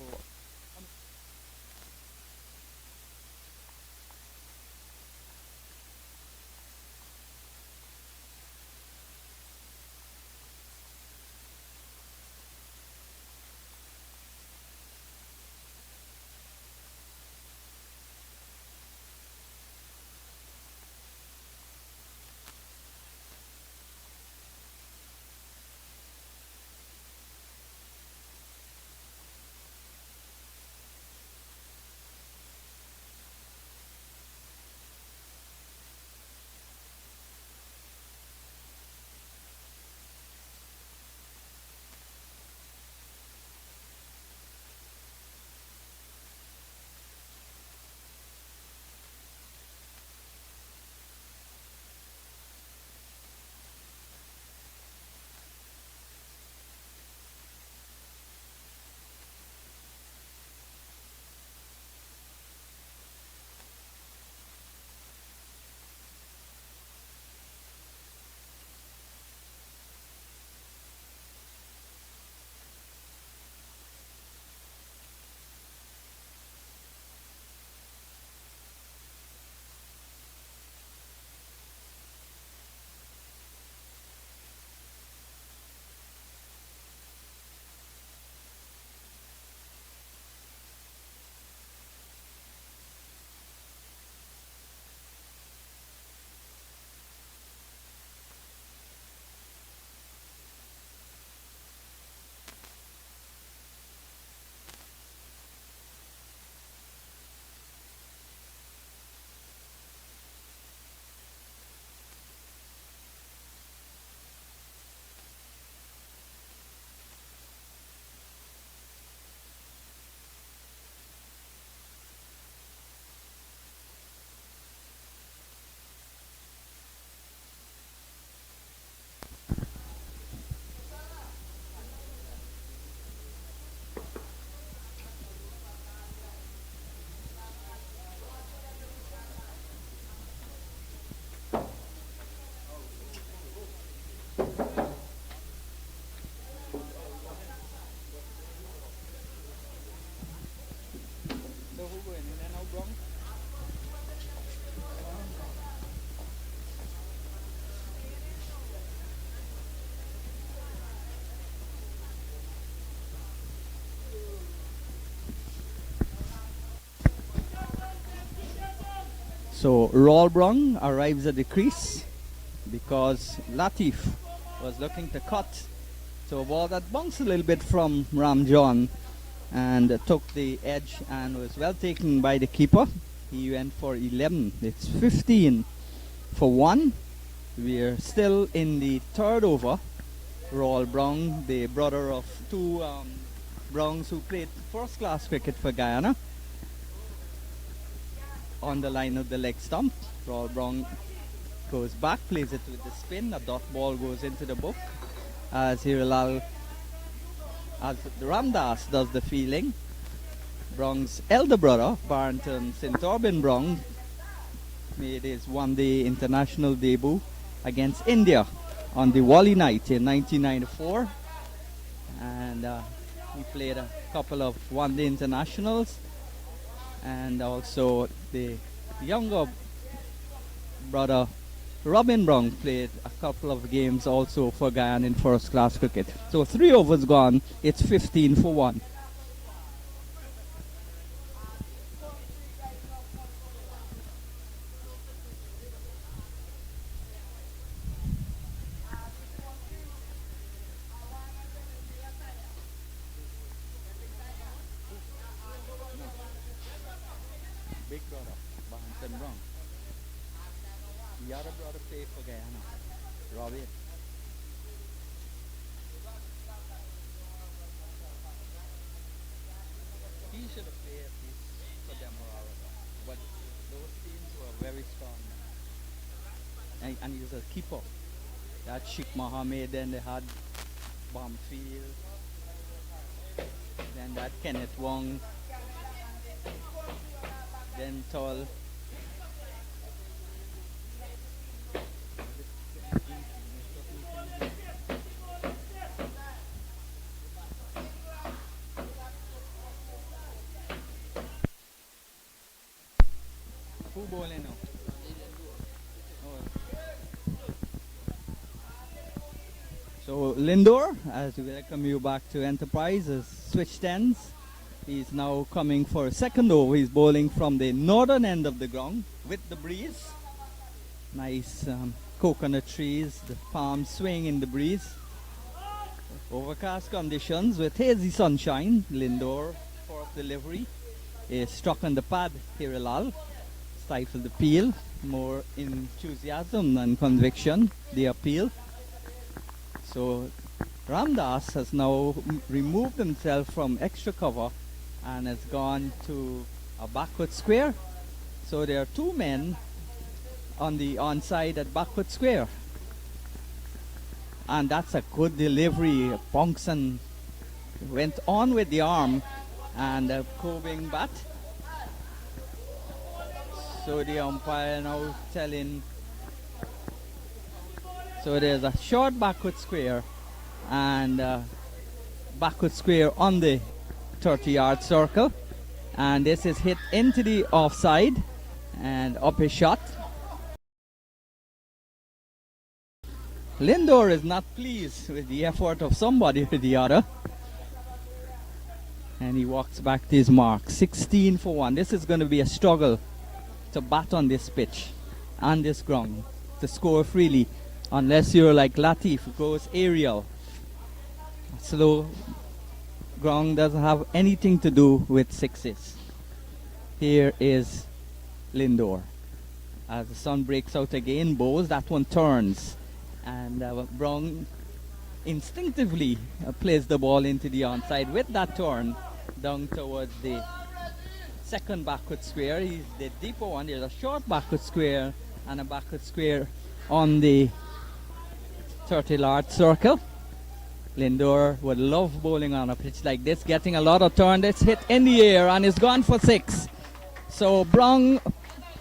So Roll Brong arrives at the crease because Latif was looking to cut. So a ball that bounced a little bit from Ram John and took the edge and was well taken by the keeper. He went for 11. It's 15 for 1. We're still in the third over. Roll Brong, the brother of two Brongs who played first class cricket for Guyana, on the line of the leg stump. Roll Brong goes back, plays it with the spin. A dot ball goes into the book as Hirilal, as Ramdas does the fielding. Brong's elder brother, Barrington St. Aubin Brong, made his one-day international debut against India on the Wally night in 1994. And he played a couple of one-day internationals. And also the younger brother, Robin Brong, played a couple of games also for Guyana in first class cricket. So 3 overs gone, it's 15 for 1. Big brother, Barrington Brong. The other brother played for Guyana, Robin. He should have played at least for Demerara, but those teams were very strong. And he was a keeper. They had Sheikh Mohammed, then they had Bamfield, then that Kenneth Wong, then Tall. Who bowling now? So Lindor, as we welcome you back to Enterprise, has switched ends. He's now coming for a second over. He's bowling from the northern end of the ground with the breeze. Nice coconut trees, the palms swing in the breeze. Overcast conditions with hazy sunshine. Lindor, fourth delivery, is struck on the pad. Hirilal stifled the peel. More enthusiasm than conviction, the appeal. So Ramdas has now removed himself from extra cover and has gone to a backward square. So there are 2 men on the onside at backward square. And that's a good delivery. Pongson went on with the arm and a probing bat. So the umpire now telling. So there's a short backward square and backward square on the 30-yard circle. And this is hit into the offside and up a shot. Lindor is not pleased with the effort of somebody or the other. And he walks back to his mark. 16 for 1. This is going to be a struggle to bat on this pitch and this ground to score freely. Unless you're like Latif, who goes aerial. Slow ground doesn't have anything to do with sixes. Here is Lindor. As the sun breaks out again, bowls, that one turns. And Brown instinctively plays the ball into the onside with that turn down towards the second backward square. He's the deeper one. There's a short backward square and a backward square on the 30-yard circle. Lindor would love bowling on a pitch like this, getting a lot of turn. It's hit in the air and it's gone for 6. So Brown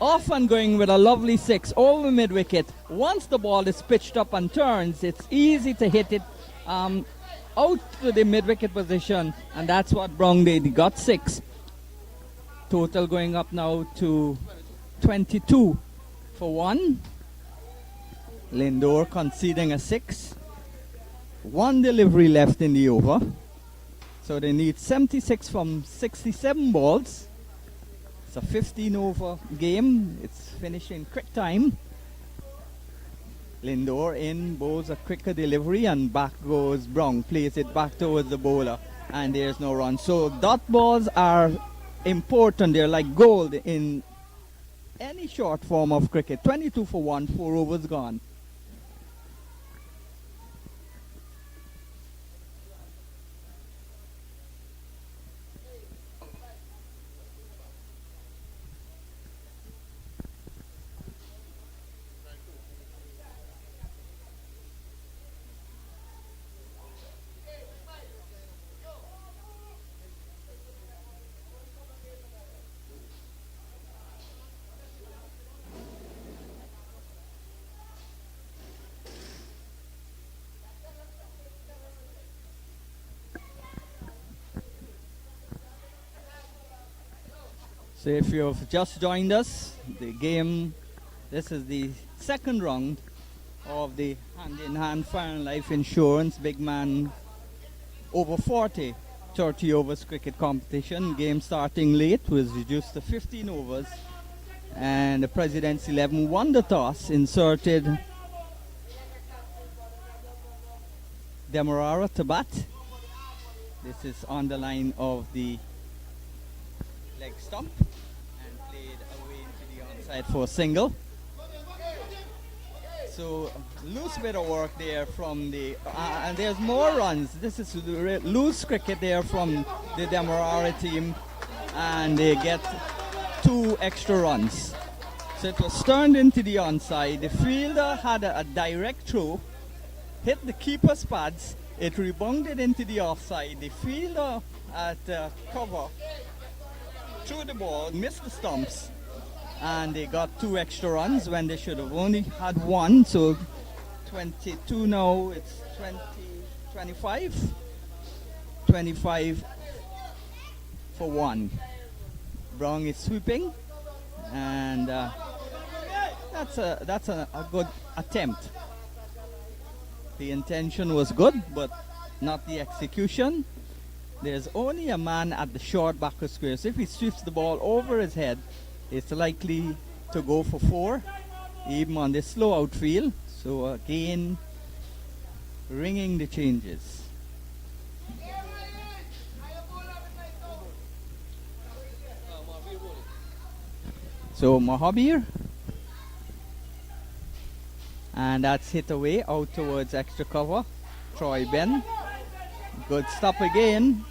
off and going with a lovely 6 over mid-wicket. Once the ball is pitched up and turns, it's easy to hit it out to the mid-wicket position, and that's what Brown did. He got 6. Total going up now to 22 for 1. Lindor conceding a 6. 1 delivery left in the over. So they need 76 from 67 balls. It's a 15 over game. It's finished in quick time. Lindor in, bowls a quicker delivery, and back goes Brown, plays it back towards the bowler, and there's no run. So dot balls are important. They're like gold in any short form of cricket. 22 for 1, 4 overs gone. So if you've just joined us, the game, this is the second round of the hand-in-hand fire and life insurance big man over 40 30 overs cricket competition. Game starting late was reduced to 15 overs, and the Presidency 11 won the toss, inserted Demerara to bat. This is on the line of the leg stump and played away into the onside for a single. So loose bit of work there from the and there's more runs. This is loose cricket there from the Demerara team, and they get 2 extra runs. So it was turned into the onside. The fielder had a direct throw, hit the keeper's pads. It rebounded into the offside. The fielder at cover threw the ball, missed the stumps, and they got 2 extra runs when they should have only had 1. So 22 now, it's 25 for 1. Brown is sweeping, and that's a good attempt. The intention was good, but not the execution. There's only a man at the short back of square, so if he sweeps the ball over his head, it's likely to go for 4, even on this slow outfield. So again, ringing the changes. So Mahabir, and that's hit away out towards extra cover. Troy Ben, good stop again.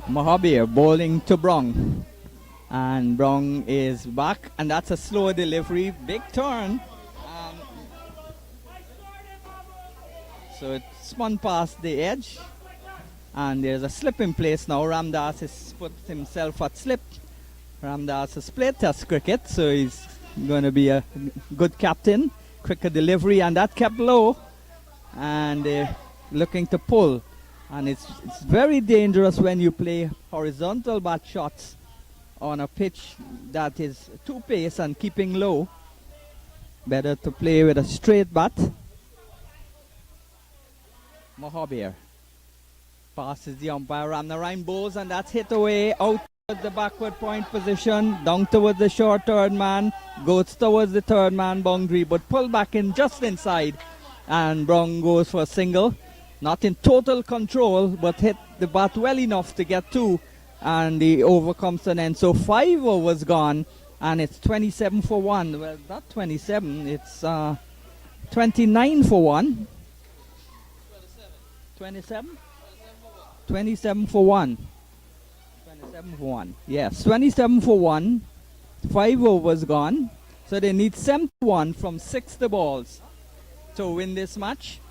Mahabir bowling to Brown, and Brown is back, and that's a slow delivery, big turn. So it spun past the edge, and there's a slip in place now. Ramdas has put himself at slip. Ramdas has played Test cricket, so he's going to be a good captain. Quicker delivery, and that kept low, and looking to pull. And it's very dangerous when you play horizontal bat shots on a pitch that is too pace and keeping low. Better to play with a straight bat. Mahabir passes the umpire. Ramnarayan bowls, and that's hit away out towards the backward point position, down towards the short third man, goes towards the third man boundary, but pulled back in just inside, and Brown goes for a single. Not in total control, but hit the bat well enough to get 2, and the over comes to an end. So 5 overs gone, and it's 27 for 1. Well, not 27, it's 29 for 1. 27? 27 for 1. 27 for 1. Yes, 27 for 1. 5 overs gone. So they need 71 from 60 balls to win this match.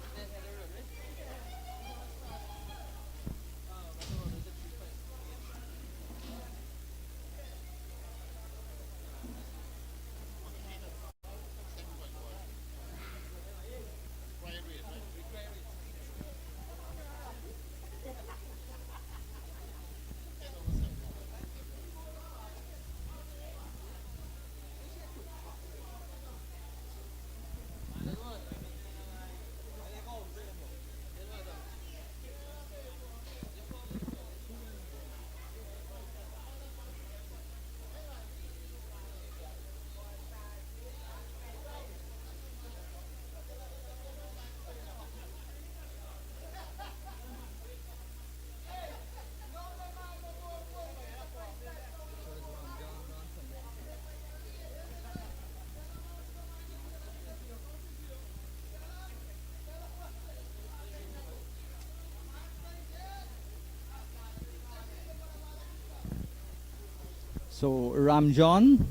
So Ramjon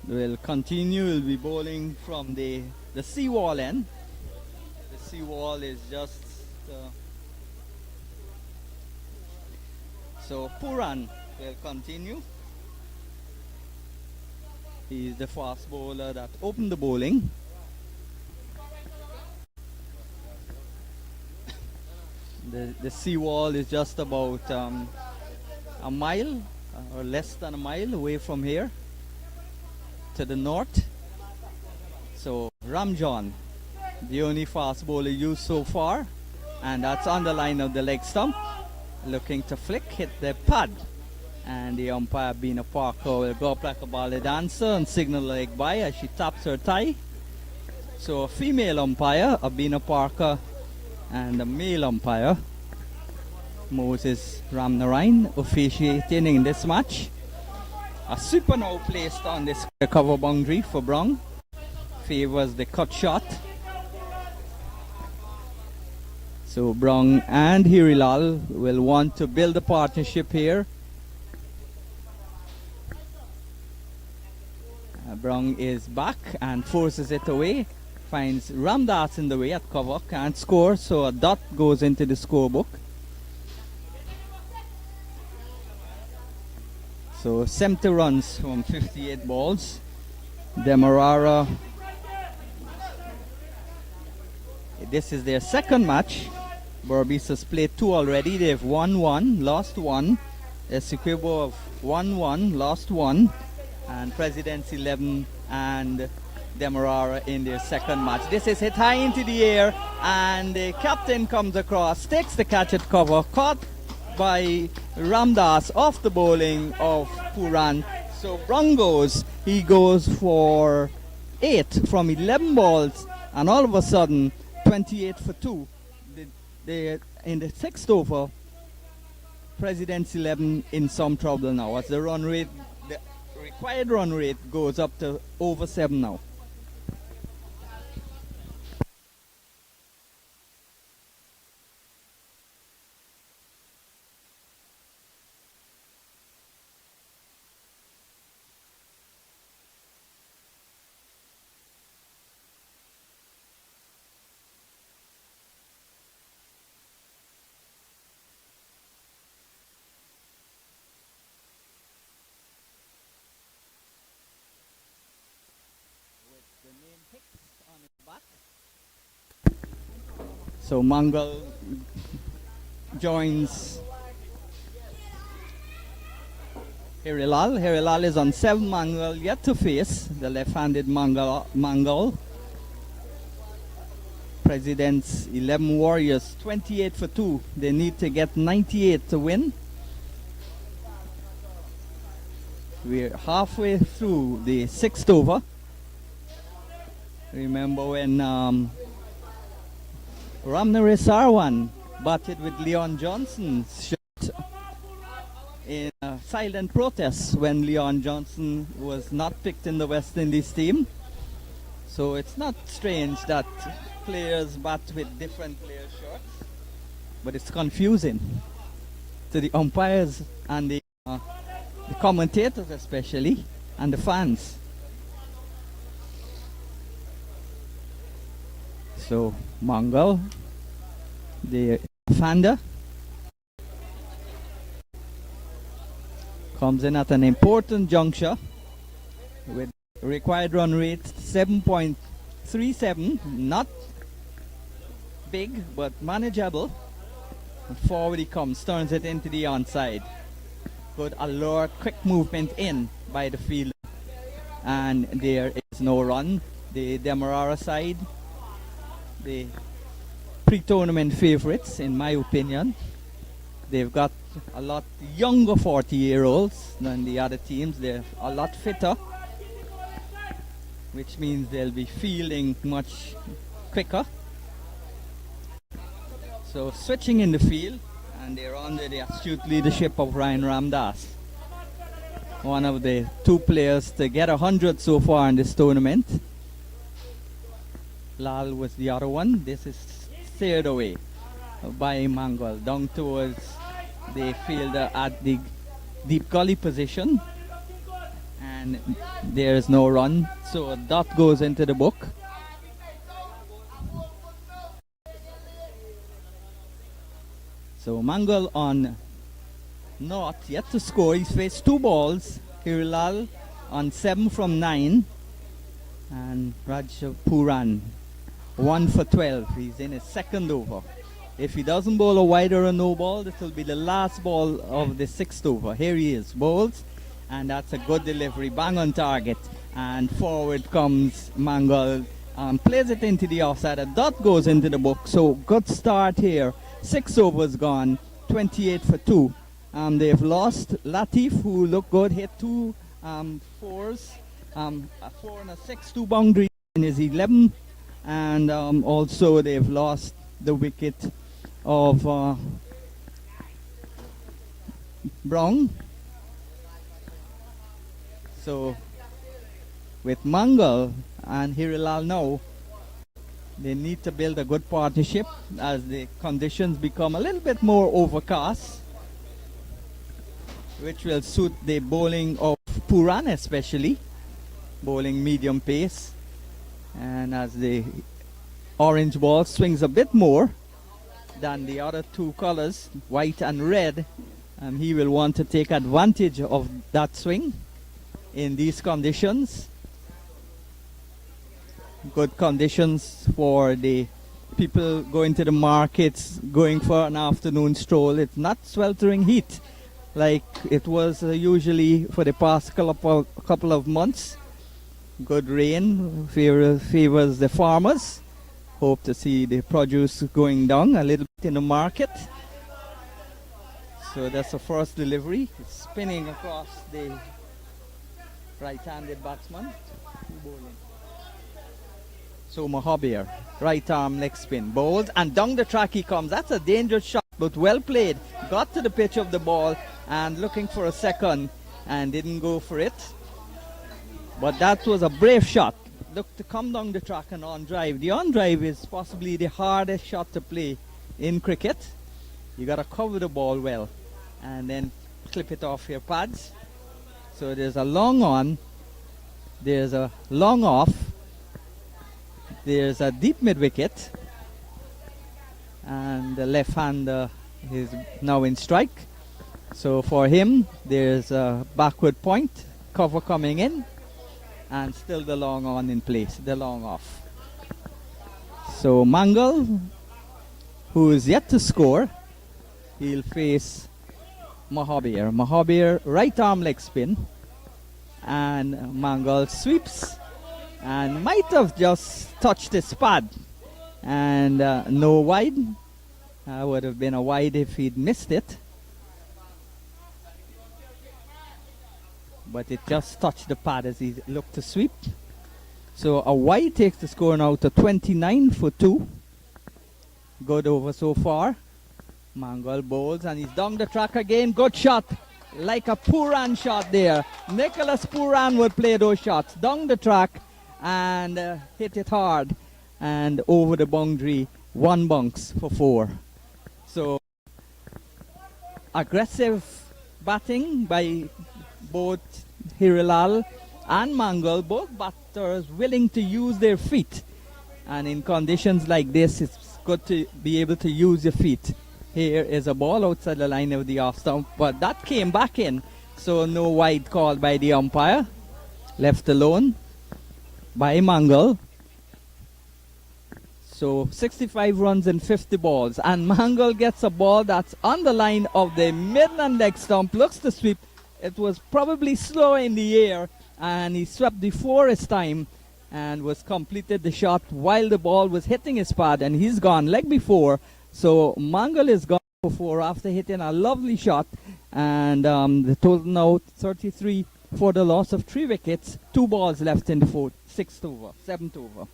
will continue, will be bowling from the seawall end. The seawall is just so Puran will continue. He's the fast bowler that opened the bowling. The seawall is just about a mile or less than a mile away from here to the north. So Ramjon, the only fast bowler used so far, and that's on the line of the leg stump, looking to flick, hit the pad, and the umpire Bina Parker will go up like a ballet dancer and signal leg by as she taps her tie. So a female umpire, Abina Parker, and a male umpire, Moses Ramnarain, officiating in this match. A super now placed on this cover boundary for Brong, favors the cut shot. So Brong and Hirilal will want to build a partnership here. Brong is back and forces it away. Finds Ramdas in the way at cover, can't score, so a dot goes into the scorebook. So 70 runs from 58 balls. Demerara, this is their second match. Borbis has played 2 already. They've won 1, lost 1. Essequibo have won 1, lost 1. And Presidency 11 and Demerara in their second match. This is hit high into the air, and the captain comes across, takes the catch at cover, caught by Ramdas off the bowling of Puran. So Brongos, he goes for 8 from 11 balls, and all of a sudden 28 for 2. In the 6th over, Presidency 11 in some trouble now as the run rate, the required run rate goes up to over 7 now. So Mangal joins Hirilal. Hirilal is on 7. Mangal yet to face the left-handed Mangal. President's 11 Warriors, 28 for 2. They need to get 98 to win. We're halfway through the 6th over. Remember when Ramnare Sarwan batted with Leon Johnson's shot in silent protest when Leon Johnson was not picked in the West Indies team. So it's not strange that players bat with different players' shots, but it's confusing to the umpires and the commentators especially, and the fans. So Mangal, the defender, comes in at an important juncture with required run rate 7.37, not big but manageable. And forward he comes, turns it into the onside. Good alert, quick movement in by the fielder, and there is no run. The Demerara side, the pre-tournament favorites in my opinion. They've got a lot younger 40-year-olds than the other teams. They're a lot fitter, which means they'll be fielding much quicker. So switching in the field, and they're under the astute leadership of Ryan Ramdas, one of the 2 players to get 100 so far in this tournament. Lal was the other one. This is steered away by Mangal down towards the fielder at the deep gully position. and there is no run, so a dot goes into the book. So Mangal on not yet to score. He's faced 2 balls. Hirilal on 7 from 9, and Raj Puran 1 for 12. He's in his second over. If he doesn't bowl a wide or a no ball, this will be the last ball of the 6th over. Here he is, bowls, and that's a good delivery, bang on target. And forward comes Mangal, plays it into the offside. A dot goes into the book, so good start here. 6 overs gone, 28 for 2. They've lost Latif, who looked good, hit 2 fours, a 4 and a 6, 2 boundaries in his 11. And also they've lost the wicket of Brown. So with Mangal and Hirilal now, they need to build a good partnership as the conditions become a little bit more overcast, which will suit the bowling of Puran, especially bowling medium pace. And as the orange ball swings a bit more than the other 2 colors, white and red, he will want to take advantage of that swing in these conditions. Good conditions for the people going to the markets, going for an afternoon stroll. It's not sweltering heat like it was usually for the past couple of months. Good rain favors the farmers. Hope to see the produce going down a little bit in the market. So that's the first delivery. It's spinning across the right-handed batsman. So Mahabir, right arm leg spin, bowls, and down the track he comes. That's a dangerous shot, but well played. Got to the pitch of the ball and looking for a second and didn't go for it. But that was a brave shot. Look to come down the track and on drive. The on drive is possibly the hardest shot to play in cricket. You got to cover the ball well and then clip it off your pads. So there's a long on, there's a long off, there's a deep mid wicket, and the left hander is now in strike. So for him, there's a backward point, cover coming in, and still the long on in place, the long off. So Mangal, who is yet to score, he'll face Mahabir. Mahabir right arm leg spin, and Mangal sweeps and might have just touched his pad, and no wide. Would have been a wide if he'd missed it, but it just touched the pad as he looked to sweep. So a wide takes the score now to 29 for 2. Good over so far. Mangal bowls and he's down the track again. Good shot, like a Puran shot there. Nicholas Puran would play those shots down the track and hit it hard and over the boundary. 1 bunks for 4. So aggressive batting by both Hirilal and Mangal, both batters willing to use their feet, and in conditions like this it's good to be able to use your feet. Here is a ball outside the line of the off stump, but that came back in, so no wide call by the umpire, left alone by Mangal. So 65 runs in 50 balls, and Mangal gets a ball that's on the line of the Midland leg stump, looks to sweep. It was probably slow in the air, and he swept before his time and was completed the shot while the ball was hitting his pad, and he's gone leg before. So Mangal is gone for 4 after hitting a lovely shot, and the total now 33 for the loss of 3 wickets. 2 balls left in the 6th over, 7th over.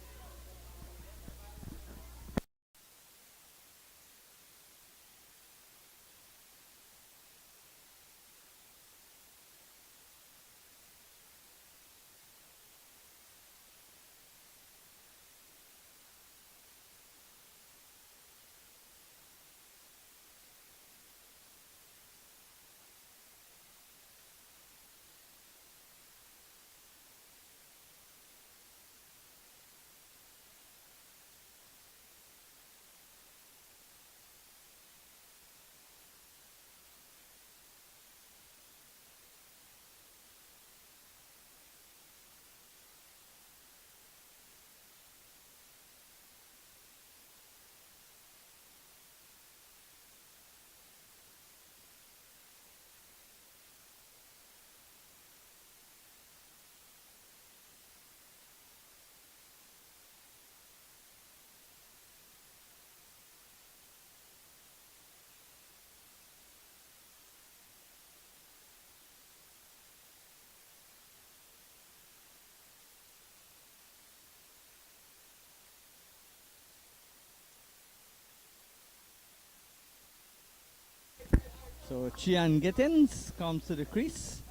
So Chian Gittins comes to the crease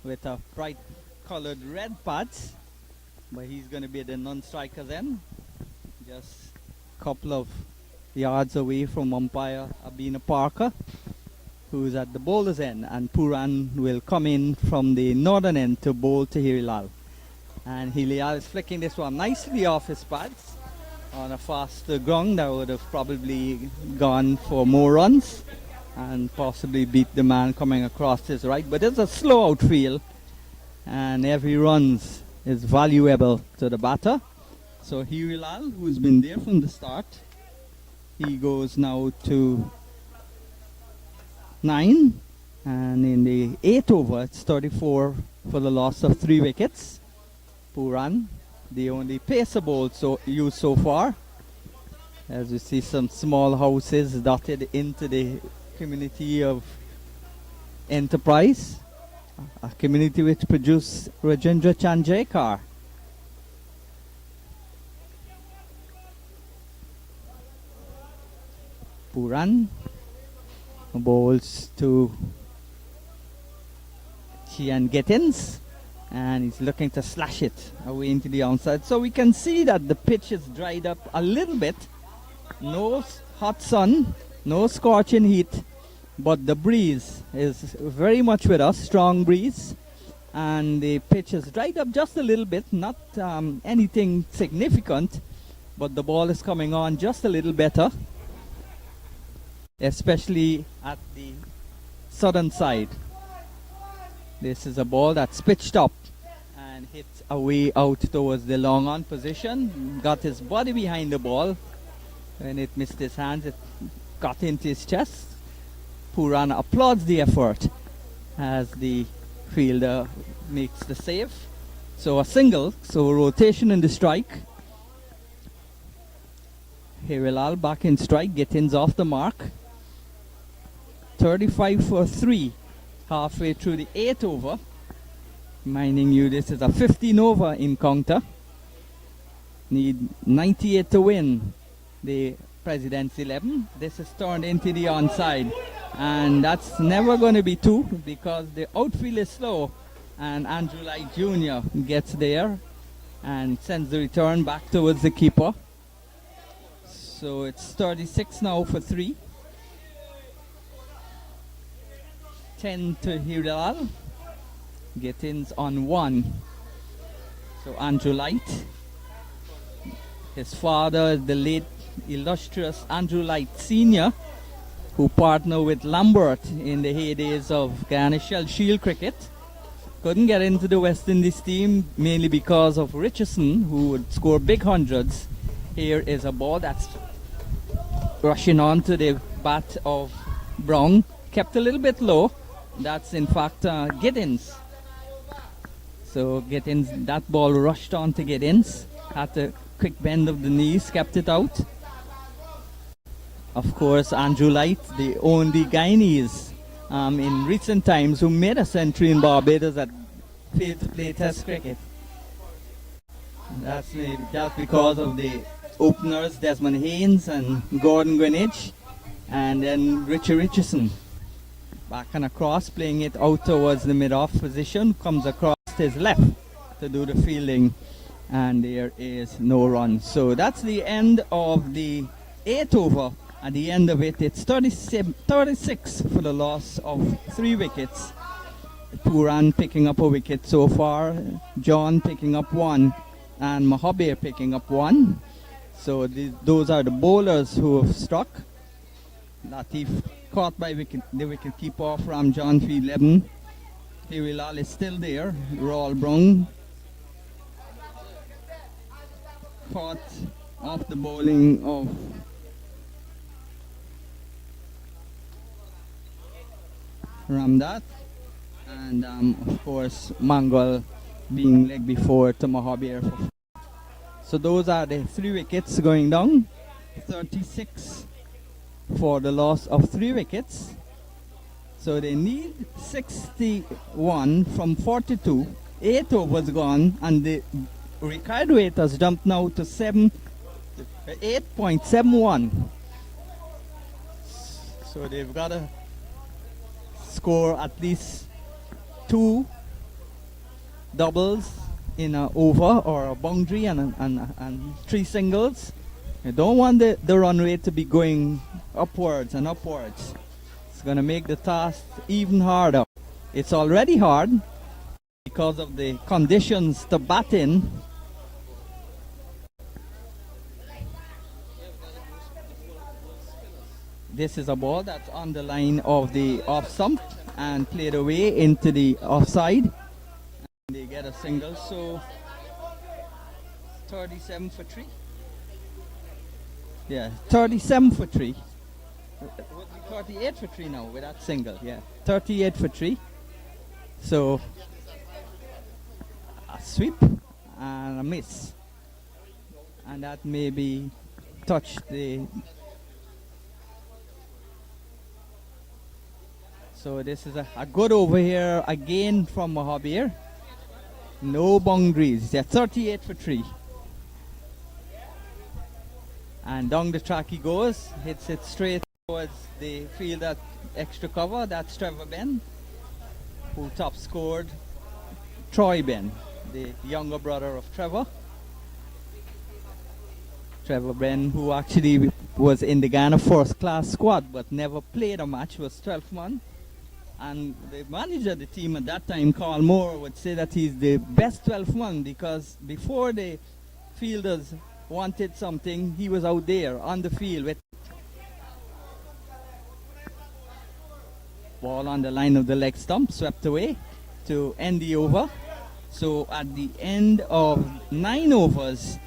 with a bright colored red pads, but he's going to be the non-striker then, just a couple of yards away from umpire Abina Parker, who's at the bowler's end, and Puran will come in from the northern end to bowl to Hirilal. And Hirilal is flicking this one nicely off his pads on a faster ground that would have probably gone for more runs and possibly beat the man coming across his right. But it's a slow outfield, and every run is valuable to the batter. So Hirilal, who's been there from the start, he goes now to 9, and in the 8th over it's 34 for the loss of 3 wickets. Puran, the only pacer ball used so far, as you see some small houses dotted into the community of Enterprise, a community which produced Rajendra Chandrakar. Puran bowls to Chian Gittins, and he's looking to slash it away into the outside. So we can see that the pitch is dried up a little bit. No hot sun, no scorching heat, but the breeze is very much with us, strong breeze. And the pitch is dried up just a little bit, not anything significant, but the ball is coming on just a little better, especially at the southern side. This is a ball that's pitched up and hit away out towards the long on position. Got his body behind the ball. When it missed his hands, it got into his chest. Puran applauds the effort as the fielder makes the save. So a single, so rotation in the strike. Hirilal back in strike, Gittins off the mark. 35 for 3, halfway through the 8th over. Reminding you this is a 15 over encounter. Need 98 to win the Presidency 11. This is turned into the onside, and that's never going to be 2 because the outfield is slow, and Andrew Light Jr. gets there and sends the return back towards the keeper. So it's 36 now for 3. 10 to Hirilal. Gittins on 1. So Andrew Light. His father is the late illustrious Andrew Light Sr., who partnered with Lambert in the heydays of Guyana Shield cricket. Couldn't get into the West Indies team mainly because of Richardson, who would score big hundreds. Here is a ball that's rushing on to the bat of Brown. Kept a little bit low. That's in fact Gittins. So Gittins, that ball rushed on to Gittins. Had a quick bend of the knees, kept it out. Of course, Andrew Light, the only Guyanese in recent times who made a century in Barbados that failed to play Test cricket. That's because of the openers Desmond Haynes and Gordon Greenwich, and then Richie Richardson. Back and across, playing it out towards the mid-off position, comes across his left to do the fielding, and there is no run. So that's the end of the 8th over. At the end of it, it's 36 for the loss of 3 wickets. Puran picking up a wicket so far, John picking up 1, and Mahabir picking up 1. So those are the bowlers who have struck. Latif caught by the wicket keeper from John Field 11. Hirilal is still there. Raul Brown caught off the bowling of Ramdat, and of course Mangal being leg before to Mahabir. So those are the 3 wickets going down. 36 for the loss of 3 wickets. So they need 61 from 42. 8 overs gone, and the required weight has jumped now to 8.71. So they've got to score at least 2 doubles in an over or a boundary and 3 singles. You don't want the run rate to be going upwards and upwards. It's going to make the task even harder. It's already hard because of the conditions to bat in. This is a ball that's on the line of the off stump and played away into the offside. And they get a single, so 37 for 3. Yeah, 37 for 3. Would be 38 for 3 now with that single, yeah. 38 for 3. So, a sweep and a miss. And that maybe touched the... So this is a good over here again from Mahabir. No boundaries. They're 38 for 3. And down the track he goes. Hits it straight towards the field at extra cover. That's Trevor Ben, who top scored Troy Ben, the younger brother of Trevor. Trevor Ben, who actually was in the Ghana first class squad but never played a match, was 12th man. And the manager of the team at that time, Carl Moore, would say that he's the best 12th man because before the fielders wanted something, he was out there on the field with ball on the line of the leg stump, swept away to end the over. So at the end of 9 overs,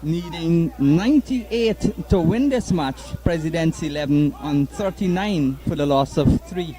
needing 98 to win this match, Presidency 11 on 39 for the loss of 3.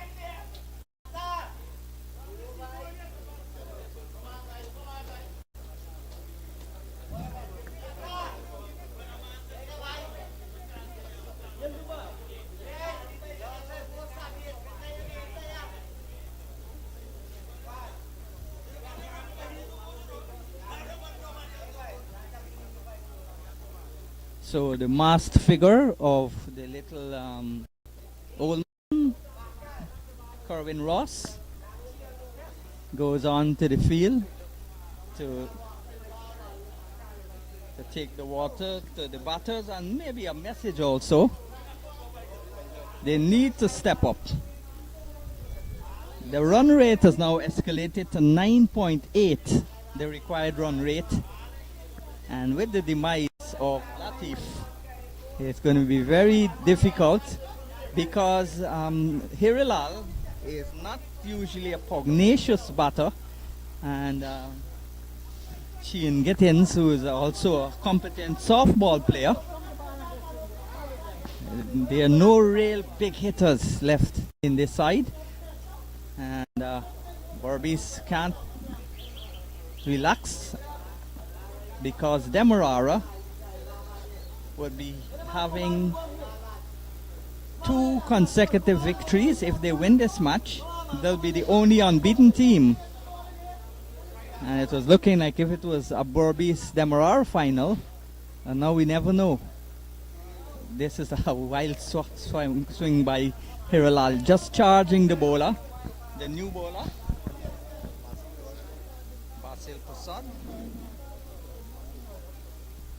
So the masked figure of the little old man, Kerwin Ross, goes on to the field to take the water to the batters and maybe a message also. They need to step up. The run rate has now escalated to 9.8, the required run rate. And with the demise of Latif, it's going to be very difficult because Hirilal is not usually a pugnacious batter, and Sheehan Gittins, who is also a competent softball player. There are no real big hitters left in this side, and Berbice can't relax because Demerara would be having 2 consecutive victories. If they win this match, they'll be the only unbeaten team. And it was looking like if it was a Berbice Demerara final, and now we never know. This is a wild swing by Hirilal, just charging the bowler, the new bowler, Basil Prasad.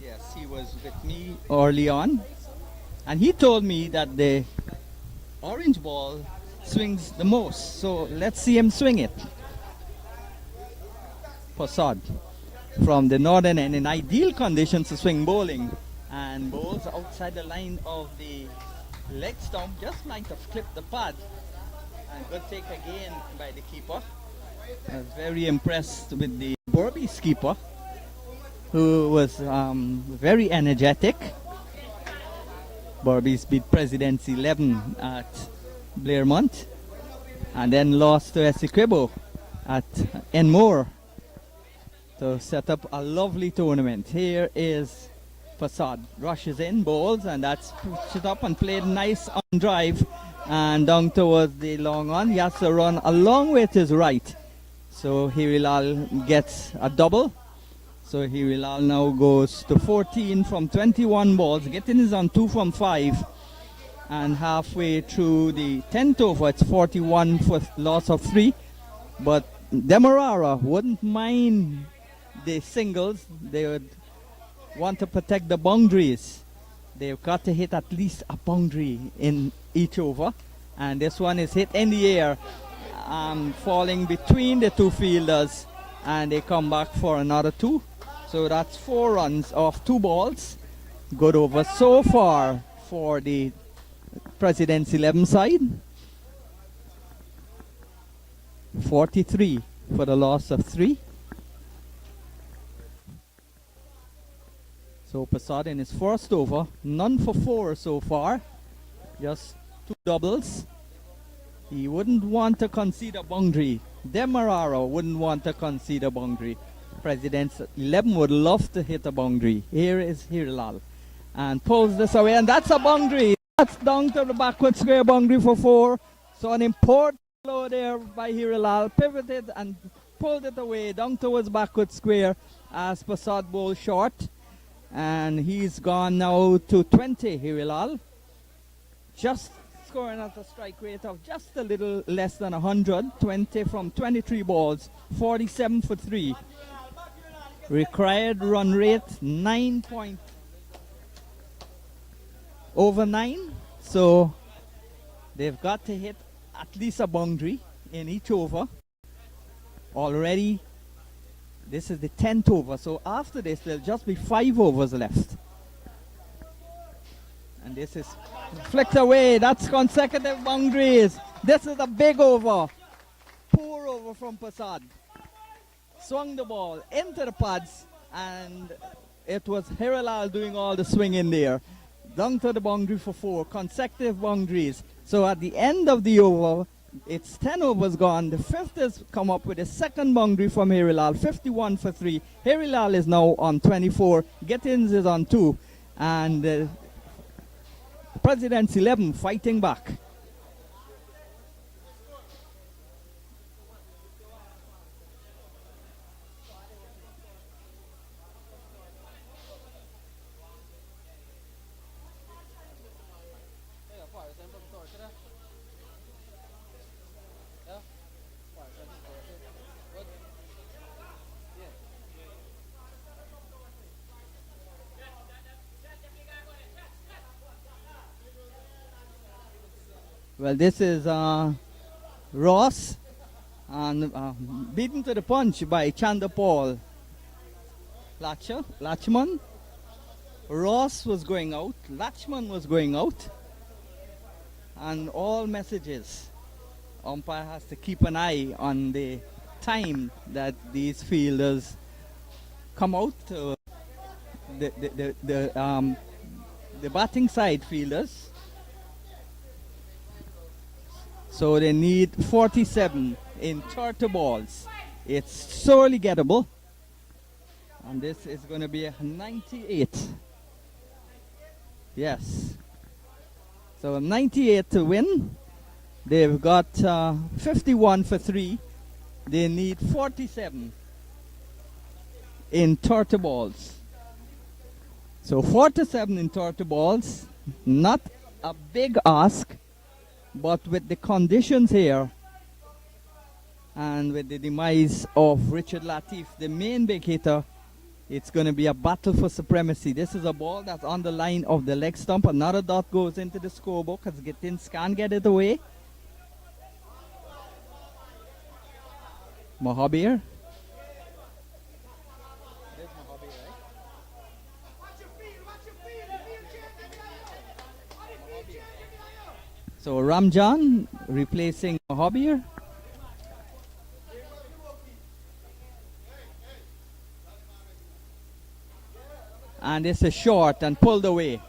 Yes, he was with me early on, and he told me that the orange ball swings the most. So let's see him swing it. Prasad from the northern end in ideal conditions to swing bowling, and bowls outside the line of the leg stump, just might have clipped the pad. And good take again by the keeper. I was very impressed with the Berbice keeper, who was very energetic. Berbice beat Presidency 11 at Blairmont and then lost to Essequibo at Enmore to set up a lovely tournament. Here is Prasad, rushes in, bowls, and that's pushed it up and played nice on drive and down towards the long on. He has to run a long way to his right. So Hirilal gets a double. So Hirilal now goes to 14 from 21 balls. Getting is on 2 from 5. And halfway through the 10th over, it's 41 for loss of 3. But Demerara wouldn't mind the singles. They would want to protect the boundaries. They've got to hit at least a boundary in each over. And this one is hit in the air, falling between the two fielders. And they come back for another 2. So that's 4 runs off 2 balls. Good over so far for the Presidency 11 side. 43 for the loss of 3. So Prasad in his first over, none for 4 so far, just 2 doubles. He wouldn't want to concede a boundary. Demerara wouldn't want to concede a boundary. President's 11 would love to hit a boundary. Here is Hirilal and pulls this away, and that's a boundary. That's down to the backward square boundary for 4. So an important blow there by Hirilal, pivoted and pulled it away down towards backward square as Prasad bowled short. And he's gone now to 20, Hirilal. Just scoring at a strike rate of just a little less than 100. 20 from 23 balls, 47 for 3. Required run rate 9. So they've got to hit at least a boundary in each over. Already this is the 10th over, so after this there'll just be 5 overs left. And this is flicked away. That's consecutive boundaries. This is a big over. Poor over from Prasad. Swung the ball into the pads, and it was Hirilal doing all the swing in there. Down to the boundary for 4, consecutive boundaries. So at the end of the over, it's 10 overs gone. The 5th has come up with a second boundary from Hirilal, 51 for 3. Hirilal is now on 24. Gittins is on 2. And President's 11 fighting back. Well, this is Ross, and beaten to the punch by Chandapal Lachman. Ross was going out, Lachman was going out, and all messages. Umpire has to keep an eye on the time that these fielders come out. The batting side fielders. So they need 47 in 30 balls. It's sorely gettable. And this is going to be a 98. Yes. So 98 to win. They've got 51 for 3. They need 47 in 30 balls. So 47 in 30 balls. Not a big ask. But with the conditions here, and with the demise of Richard Latif, the main big hitter, it's going to be a battle for supremacy. This is a ball that's on the line of the leg stump. Another dot goes into the scorebook because Gittins can't get it away. Mohabir. So Ramjan replacing Mohabir. And it's a short and pulled away.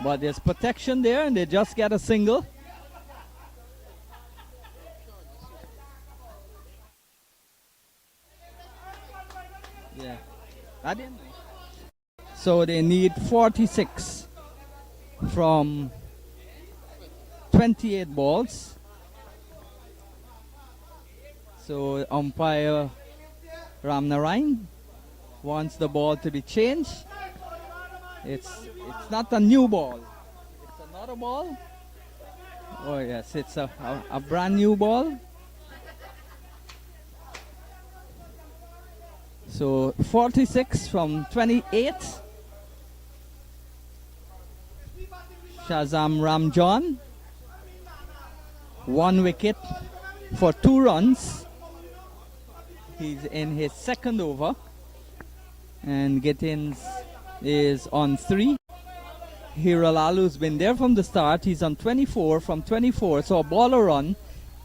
But there's protection there and they just get a single. Yeah. That didn't. So they need 46 from 28 balls. So umpire Ramnarayan wants the ball to be changed. It's not a new ball. It's another ball. Oh yes, it's a brand new ball. So 46 from 28. Shazam Ramjan. 1 wicket for 2 runs. He's in his second over. And Gittins is on 3. Hiralalu's been there from the start. He's on 24 from 24. So a baller run.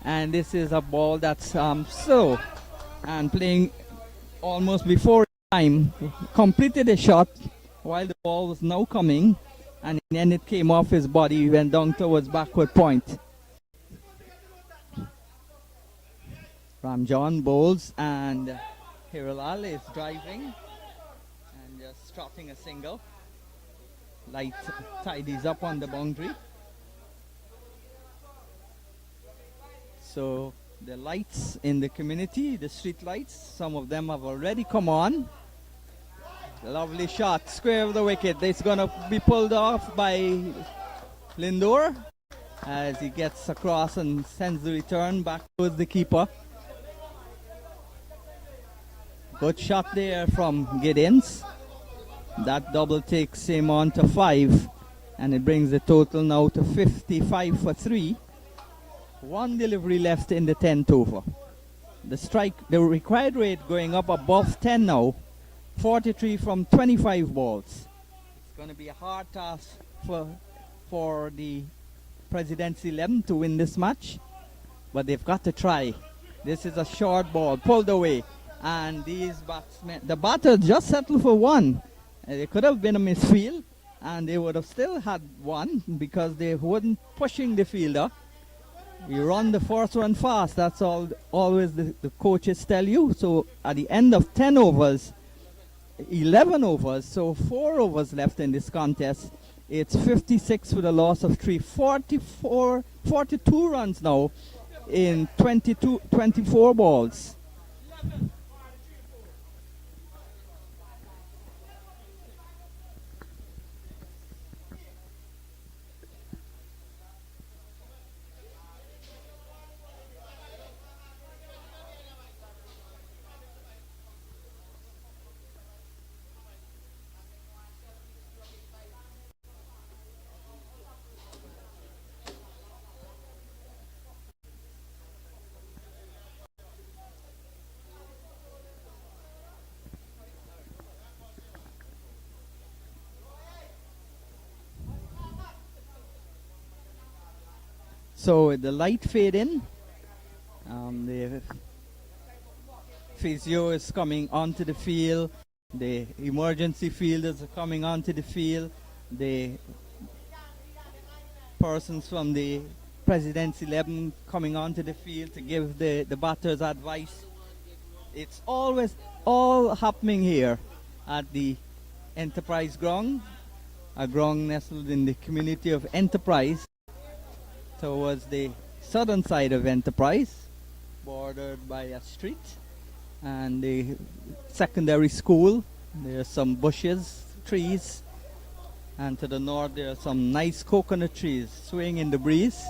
And this is a ball that's slow. And playing almost before time. Completed a shot while the ball was now coming. And then it came off his body. Went down towards backward point. Ramjan bowls and Hiralal is driving. And just trotting a single. Light tidies up on the boundary. So the lights in the community, the street lights, some of them have already come on. Lovely shot, square of the wicket. It's going to be pulled off by Lindor as he gets across and sends the return back towards the keeper. Good shot there from Giddens. That double takes him on to 5, and it brings the total now to 55 for 3. 1 delivery left in the 10th over. The required rate going up above 10 now. 43 from 25 balls. It's going to be a hard task for the Presidency 11 to win this match, but they've got to try. This is a short ball, pulled away, and these batsmen, the batter just settled for 1. It could have been a misfield, and they would have still had 1 because they weren't pushing the fielder. You run the first one fast. That's always the coaches tell you. So at the end of 10 overs, 11 overs, so 4 overs left in this contest. It's 56 with a loss of 3. 42 runs now in 24 balls. So with the light fade in, the physio is coming onto the field, the emergency fielders are coming onto the field, the persons from the Presidency 11 coming onto the field to give the batters advice. It's always all happening here at the Enterprise Ground, a ground nestled in the community of Enterprise, towards the southern side of Enterprise, bordered by a street and the secondary school. There are some bushes, trees, and to the north there are some nice coconut trees swaying in the breeze.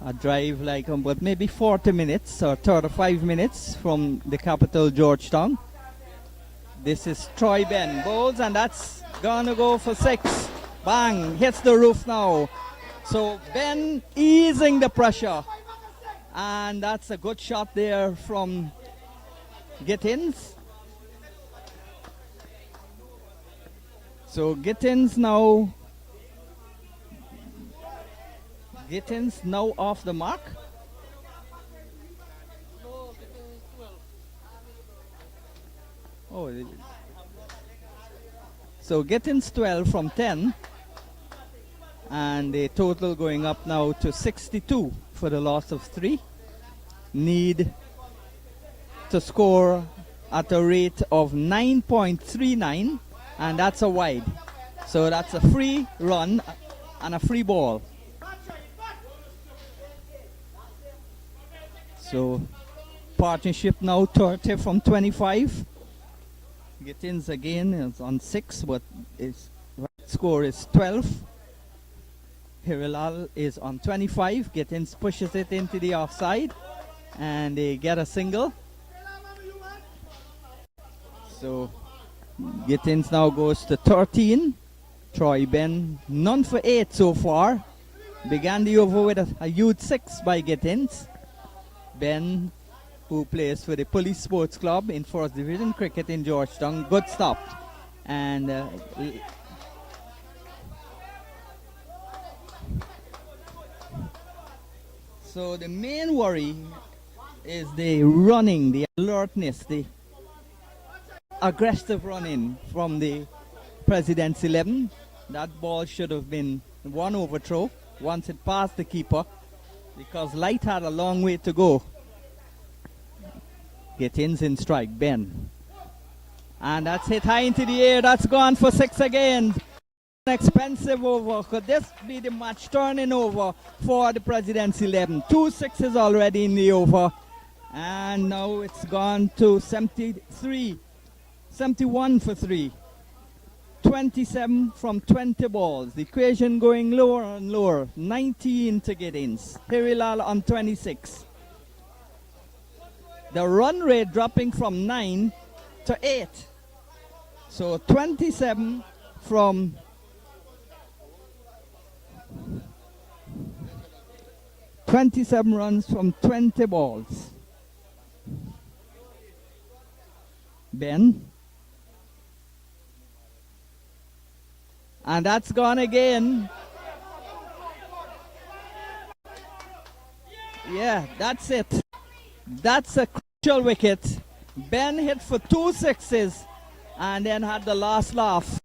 A drive like about maybe 40 minutes or 35 minutes from the capital, Georgetown. This is Troy Ben bowls, and that's gonna go for 6. Bang, hits the roof now. So Ben easing the pressure, and that's a good shot there from Gittins. So Gittins now off the mark. Oh, so Gittins 12 from 10. And the total going up now to 62 for the loss of 3. Need to score at a rate of 9.39, and that's a wide. So that's a free run and a free ball. So partnership now 30 from 25. Gittins again is on 6, but his right score is 12. Hirilal is on 25. Gittins pushes it into the offside, and they get a single. So Gittins now goes to 13. Troy Ben, none for 8 so far. Began the over with a youth 6 by Gittins. Ben, who plays for the Police Sports Club in 1st Division Cricket in Georgetown. Good stop. And so the main worry is the running, the alertness, the aggressive running from the Presidency 11. That ball should have been one overthrow once it passed the keeper, because Light had a long way to go. Gittins in strike, Ben. And that's hit high into the air. That's gone for 6 again. An expensive over. Could this be the match turning over for the Presidency 11? 2 6s already in the over. And now it's gone to 73. 71 for 3. 27 from 20 balls. The equation going lower and lower. 19 to Gittins. Hirilal on 26. The run rate dropping from 9 to 8. So 27 from 27 runs from 20 balls. Ben. And that's gone again. Yeah, that's it. That's a crucial wicket. Ben hit for 2 6s and then had the last laugh.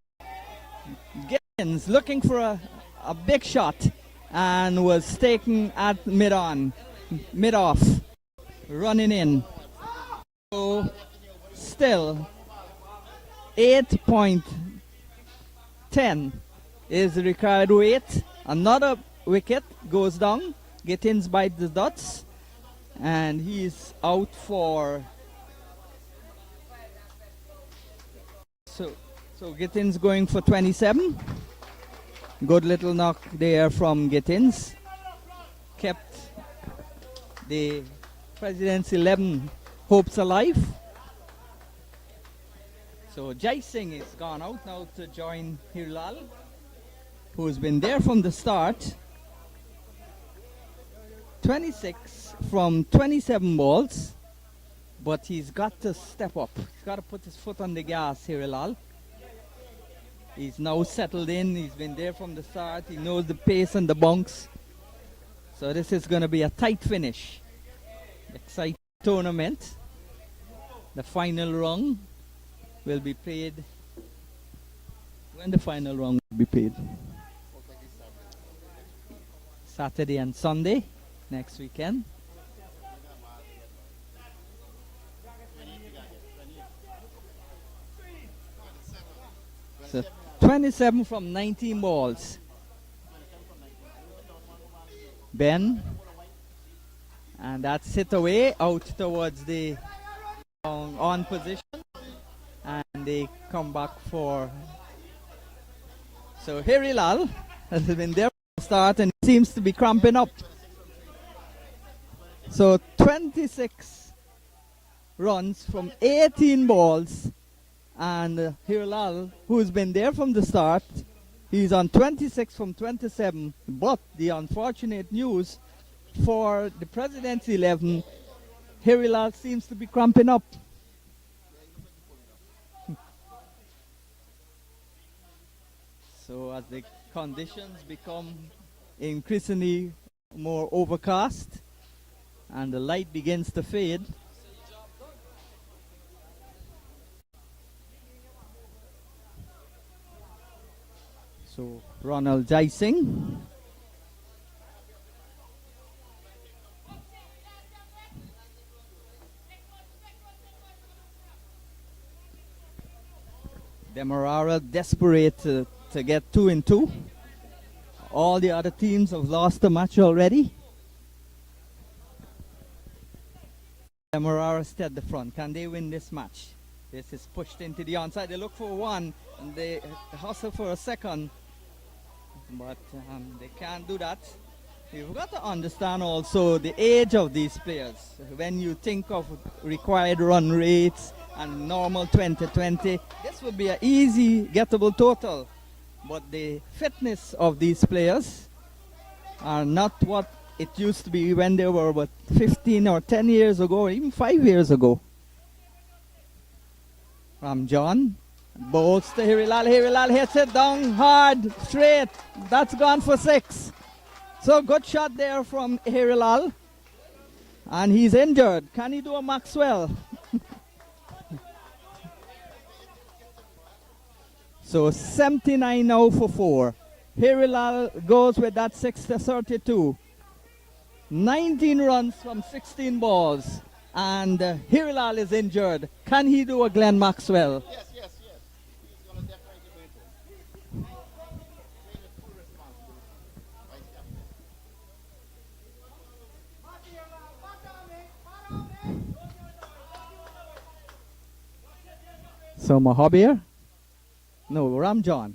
Gittins looking for a big shot and was taken at mid-off, running in. So still 8.10 is the required weight. Another wicket goes down. Gittins bites the dots, and he's out for. So Gittins going for 27. Good little knock there from Gittins. Kept the Presidency 11 hopes alive. So Jai Singh is gone out now to join Hirilal, who's been there from the start. 26 from 27 balls, but he's got to step up. He's got to put his foot on the gas, Hirilal. He's now settled in. He's been there from the start. He knows the pace and the bunks. So this is going to be a tight finish. Exciting tournament. The final round will be played. When the final round will be played? Saturday and Sunday next weekend. So 27 from 19 balls. Ben, and that's hit away out towards the on position, and they come back for. So Hirilal has been there from the start and seems to be cramping up. So 26 runs from 18 balls, and Hirilal, who's been there from the start, he's on 26 from 27. But the unfortunate news for the Presidency 11, Hirilal seems to be cramping up. So as the conditions become increasingly more overcast and the light begins to fade, so Ronald Jai Singh. Demerara desperate to get 2 in 2. All the other teams have lost the match already. Demerara stay at the front. Can they win this match? This is pushed into the onside. They look for 1 and they hustle for a second. but they can't do that. You've got to understand also the age of these players. When you think of required run rates and normal 2020, this would be an easy gettable total. But the fitness of these players are not what it used to be when they were about 15 or 10 years ago, or even 5 years ago. John bolts to Hirilal. Hirilal hits it down hard, straight. That's gone for 6. So good shot there from Hirilal. And he's injured. Can he do a Maxwell? So 79 now for 4. Hirilal goes with that 6-32. 19 runs from 16 balls. And Hirilal is injured. Can he do a Glenn Maxwell? Yes. He's going to definitely do it. Take full responsibility. Vice captain. So Mahabir? No, Ramjan.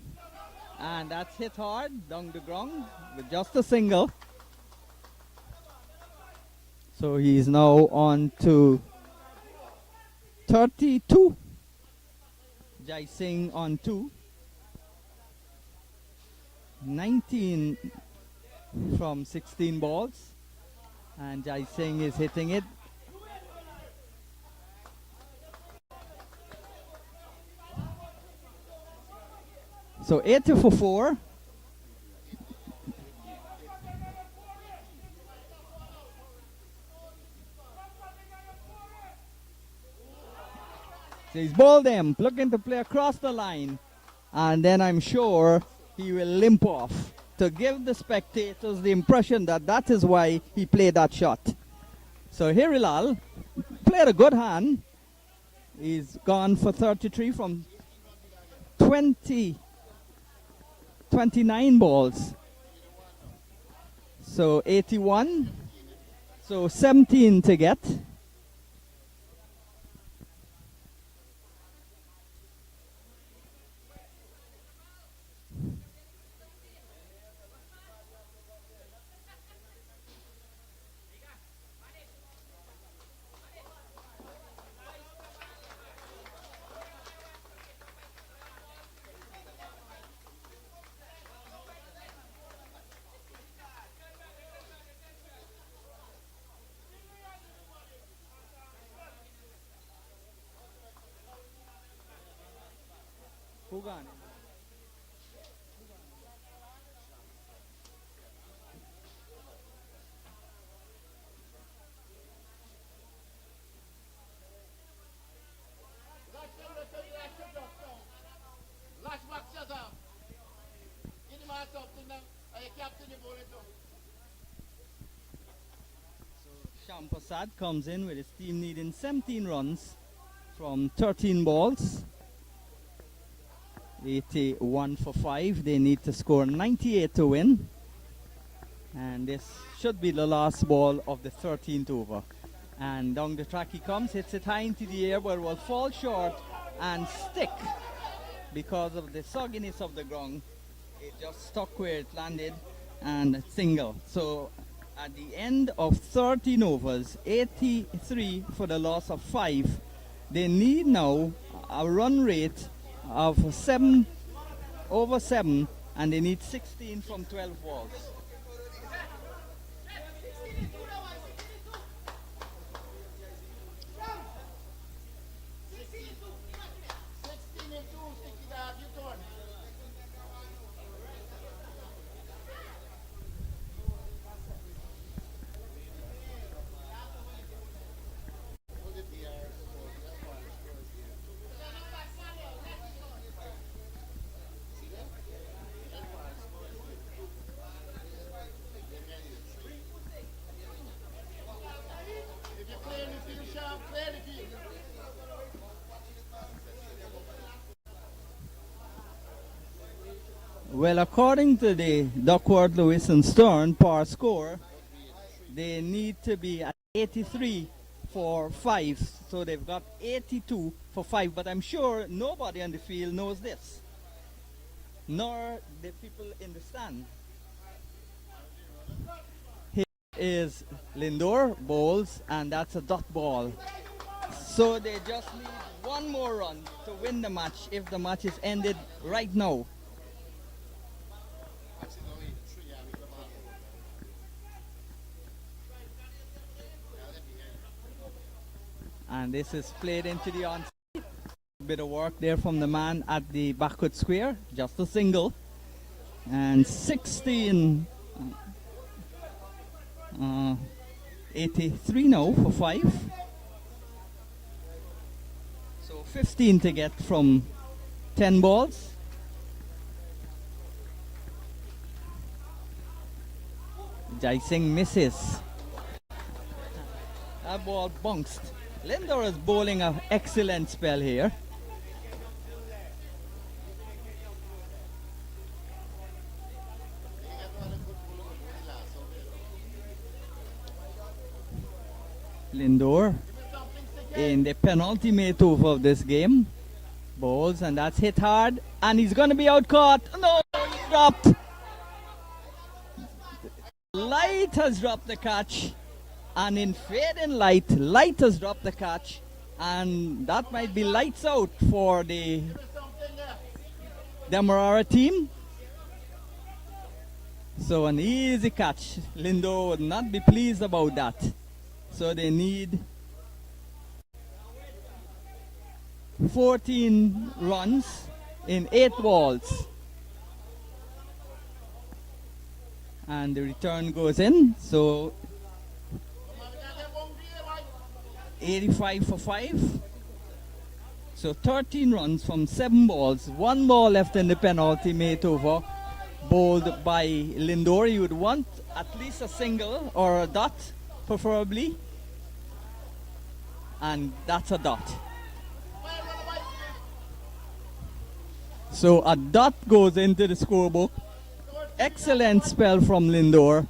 And that's hit hard down the ground with just a single. So he's now on to 32. Jai Singh on 2. 19 from 16 balls. And Jai Singh is hitting it. So 80 for 4. So he's bowled him, looking to play across the line. And then I'm sure he will limp off to give the spectators the impression that that is why he played that shot. So Hirilal played a good hand. He's gone for 33 from 29 balls. So 81. So 17 to get. Who got it? Sham Prasad comes in with his team needing 17 runs from 13 balls. 81 for 5. They need to score 98 to win. And this should be the last ball of the 13th over. And down the track he comes, hits it high into the air, but will fall short and stick because of the sogginess of the ground. It just stuck where it landed and single. So at the end of 13 overs, 83 for the loss of 5. They need now a run rate of 7 over 7, and they need 16 from 12 balls. Well, according to the Duckworth, Lewis and Stern par score, they need to be at 83 for 5. So they've got 82 for 5. But I'm sure nobody on the field knows this. nor the people in the stand. Here is Lindor bowls, and that's a dot ball. So they just need one more run to win the match if the match is ended right now. And this is played into the onside. Bit of work there from the man at the backward square, just a single. And 16, 83 now for 5. So 15 to get from 10 balls. Jai Singh misses. That ball bounced. Lindor is bowling an excellent spell here. Lindor in the penultimate over of this game. Bowls, and that's hit hard. And he's going to be out caught. No, he's dropped. Light has dropped the catch. And in fading light, Light has dropped the catch. And that might be lights out for the Demerara team. So an easy catch. Lindor would not be pleased about that. So they need 14 runs in 8 balls. And the return goes in. So 85 for 5. So 13 runs from 7 balls. 1 ball left in the penultimate over. Bowled by Lindor. You would want at least a single or a dot, preferably. And that's a dot. So a dot goes into the scorebook. Excellent spell from Lindor.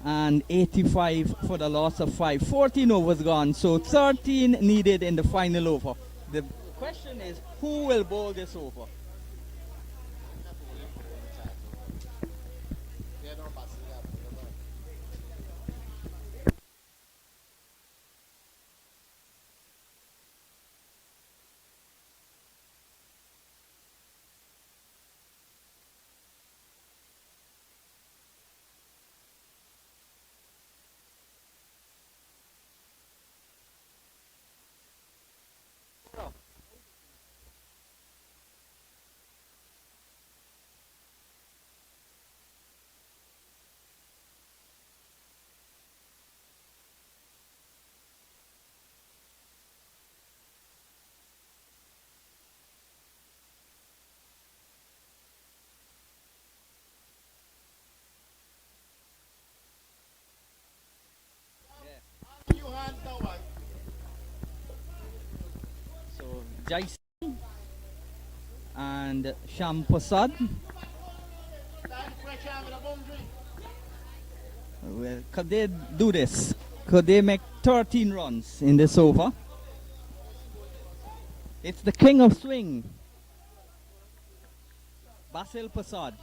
And 85 for the loss of 5. 14 overs gone. So 13 needed in the final over. The question is, who will bowl this over? So Jai Singh and Sham Prasad. Well, could they do this? Could they make 13 runs in this over? It's the king of swing, Basil Prasad.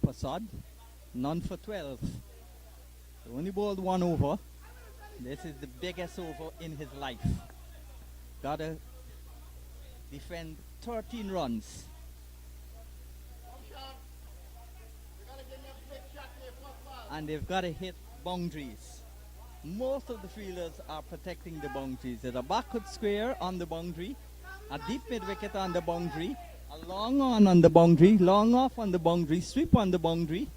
Prasad, none for 12. He only bowled 1 over. This is the biggest over in his life. Gotta defend 13 runs. And they've got to hit boundaries. Most of the fielders are protecting the boundaries. There's a backward square on the boundary, a deep mid wicket on the boundary, a long on the boundary, long off on the boundary, sweep on the boundary.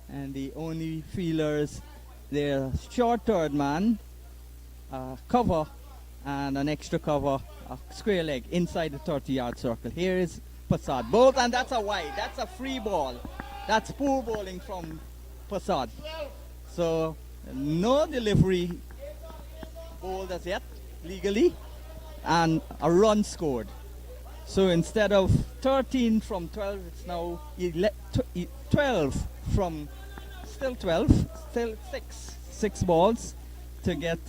And the only fielders, they're short third man, cover, and an extra cover, a square leg inside the 30-yard circle. Here is Prasad. Both, and that's a wide. That's a free ball. That's poor bowling from Prasad. So no delivery bowled as yet, legally, and a run scored. So instead of 13 from 12, it's now 12 from, still 12, still 6 balls. to get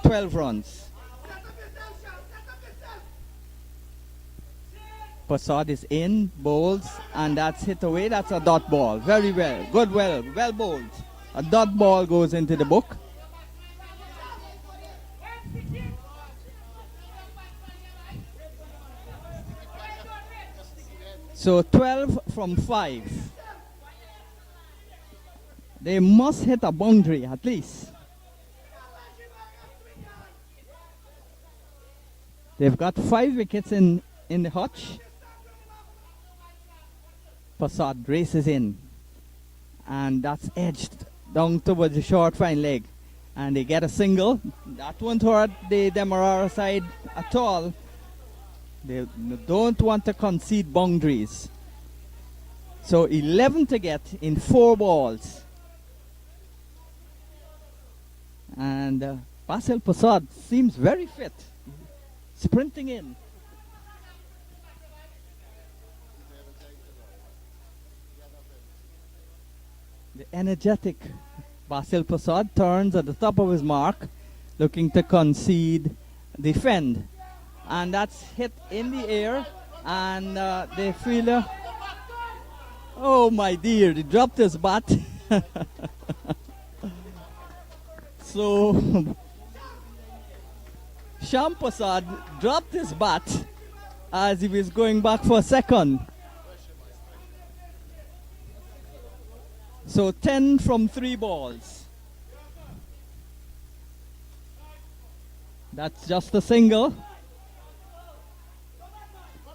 12 runs. Prasad is in, bowls, and that's hit away. That's a dot ball. Very well. Good, well bowled. A dot ball goes into the book. So 12 from 5. They must hit a boundary at least. They've got 5 wickets in the hutch. Prasad races in, and that's edged down towards the short fine leg, and they get a single. That won't hurt the Demerara side at all. They don't want to concede boundaries. So 11 to get in 4 balls. And Basil Prasad seems very fit, sprinting in. The energetic Basil Prasad turns at the top of his mark, looking to concede, defend. And that's hit in the air, and the fielder, oh my dear, he dropped his bat. So, Shyam Prasad dropped his bat as he was going back for a second. So 10 from 3 balls. That's just a single.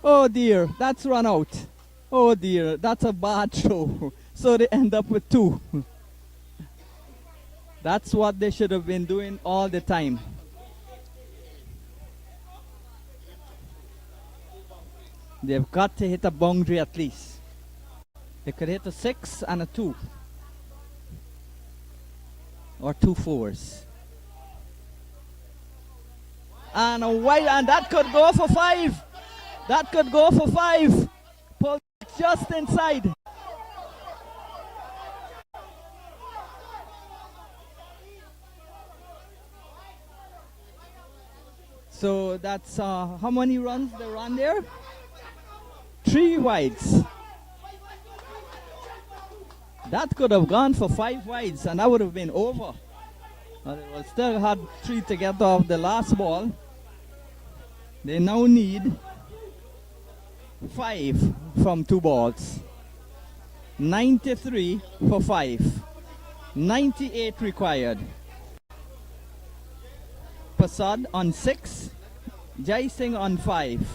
Oh dear, that's run out. Oh dear, that's a bad throw. So they end up with 2. That's what they should have been doing all the time. They've got to hit a boundary at least. They could hit a 6 and a 2. Or 2 4s. And a wide, and that could go for 5. That could go for 5. Pull just inside. So that's how many runs they run there? 3 wides. That could have gone for 5 wides, and that would have been over. But they will still had 3 to get off the last ball. They now need 5 from 2 balls. 93 for 5. 98 required. Prasad on 6. Jai Singh on 5.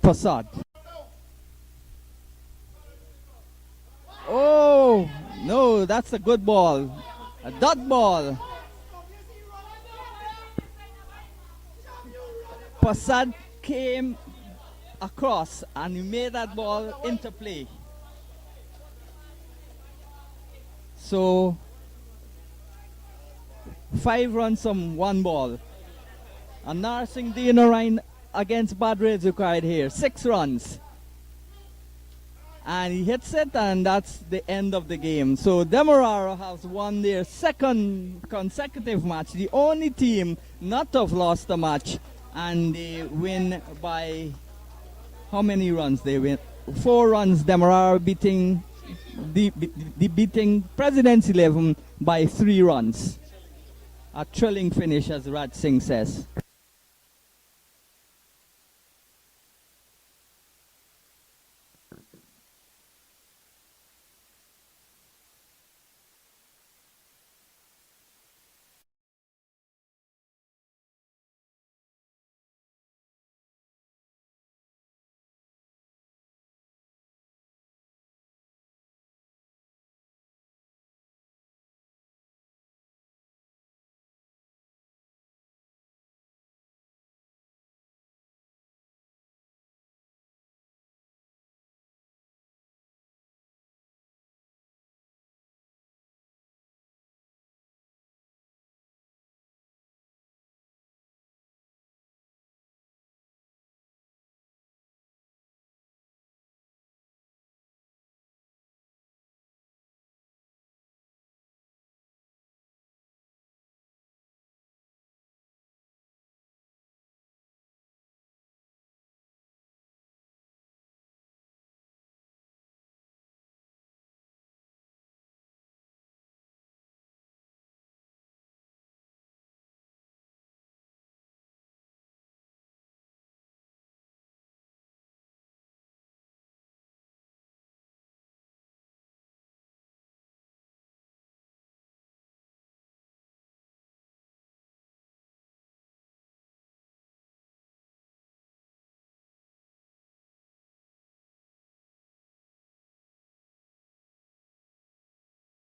Prasad. Oh, no, that's a good ball. A dot ball. Prasad came across and he made that ball into play. So 5 runs from 1 ball. And Narsingh Demerara against Badre required here. 6 runs. And he hits it, and that's the end of the game. So Demerara has won their 2nd consecutive match. The only team not to have lost a match. And they win by how many runs? They win 4 runs. Demerara beating beating Presidency 11 by 3 runs. A thrilling finish, as Raj Singh says.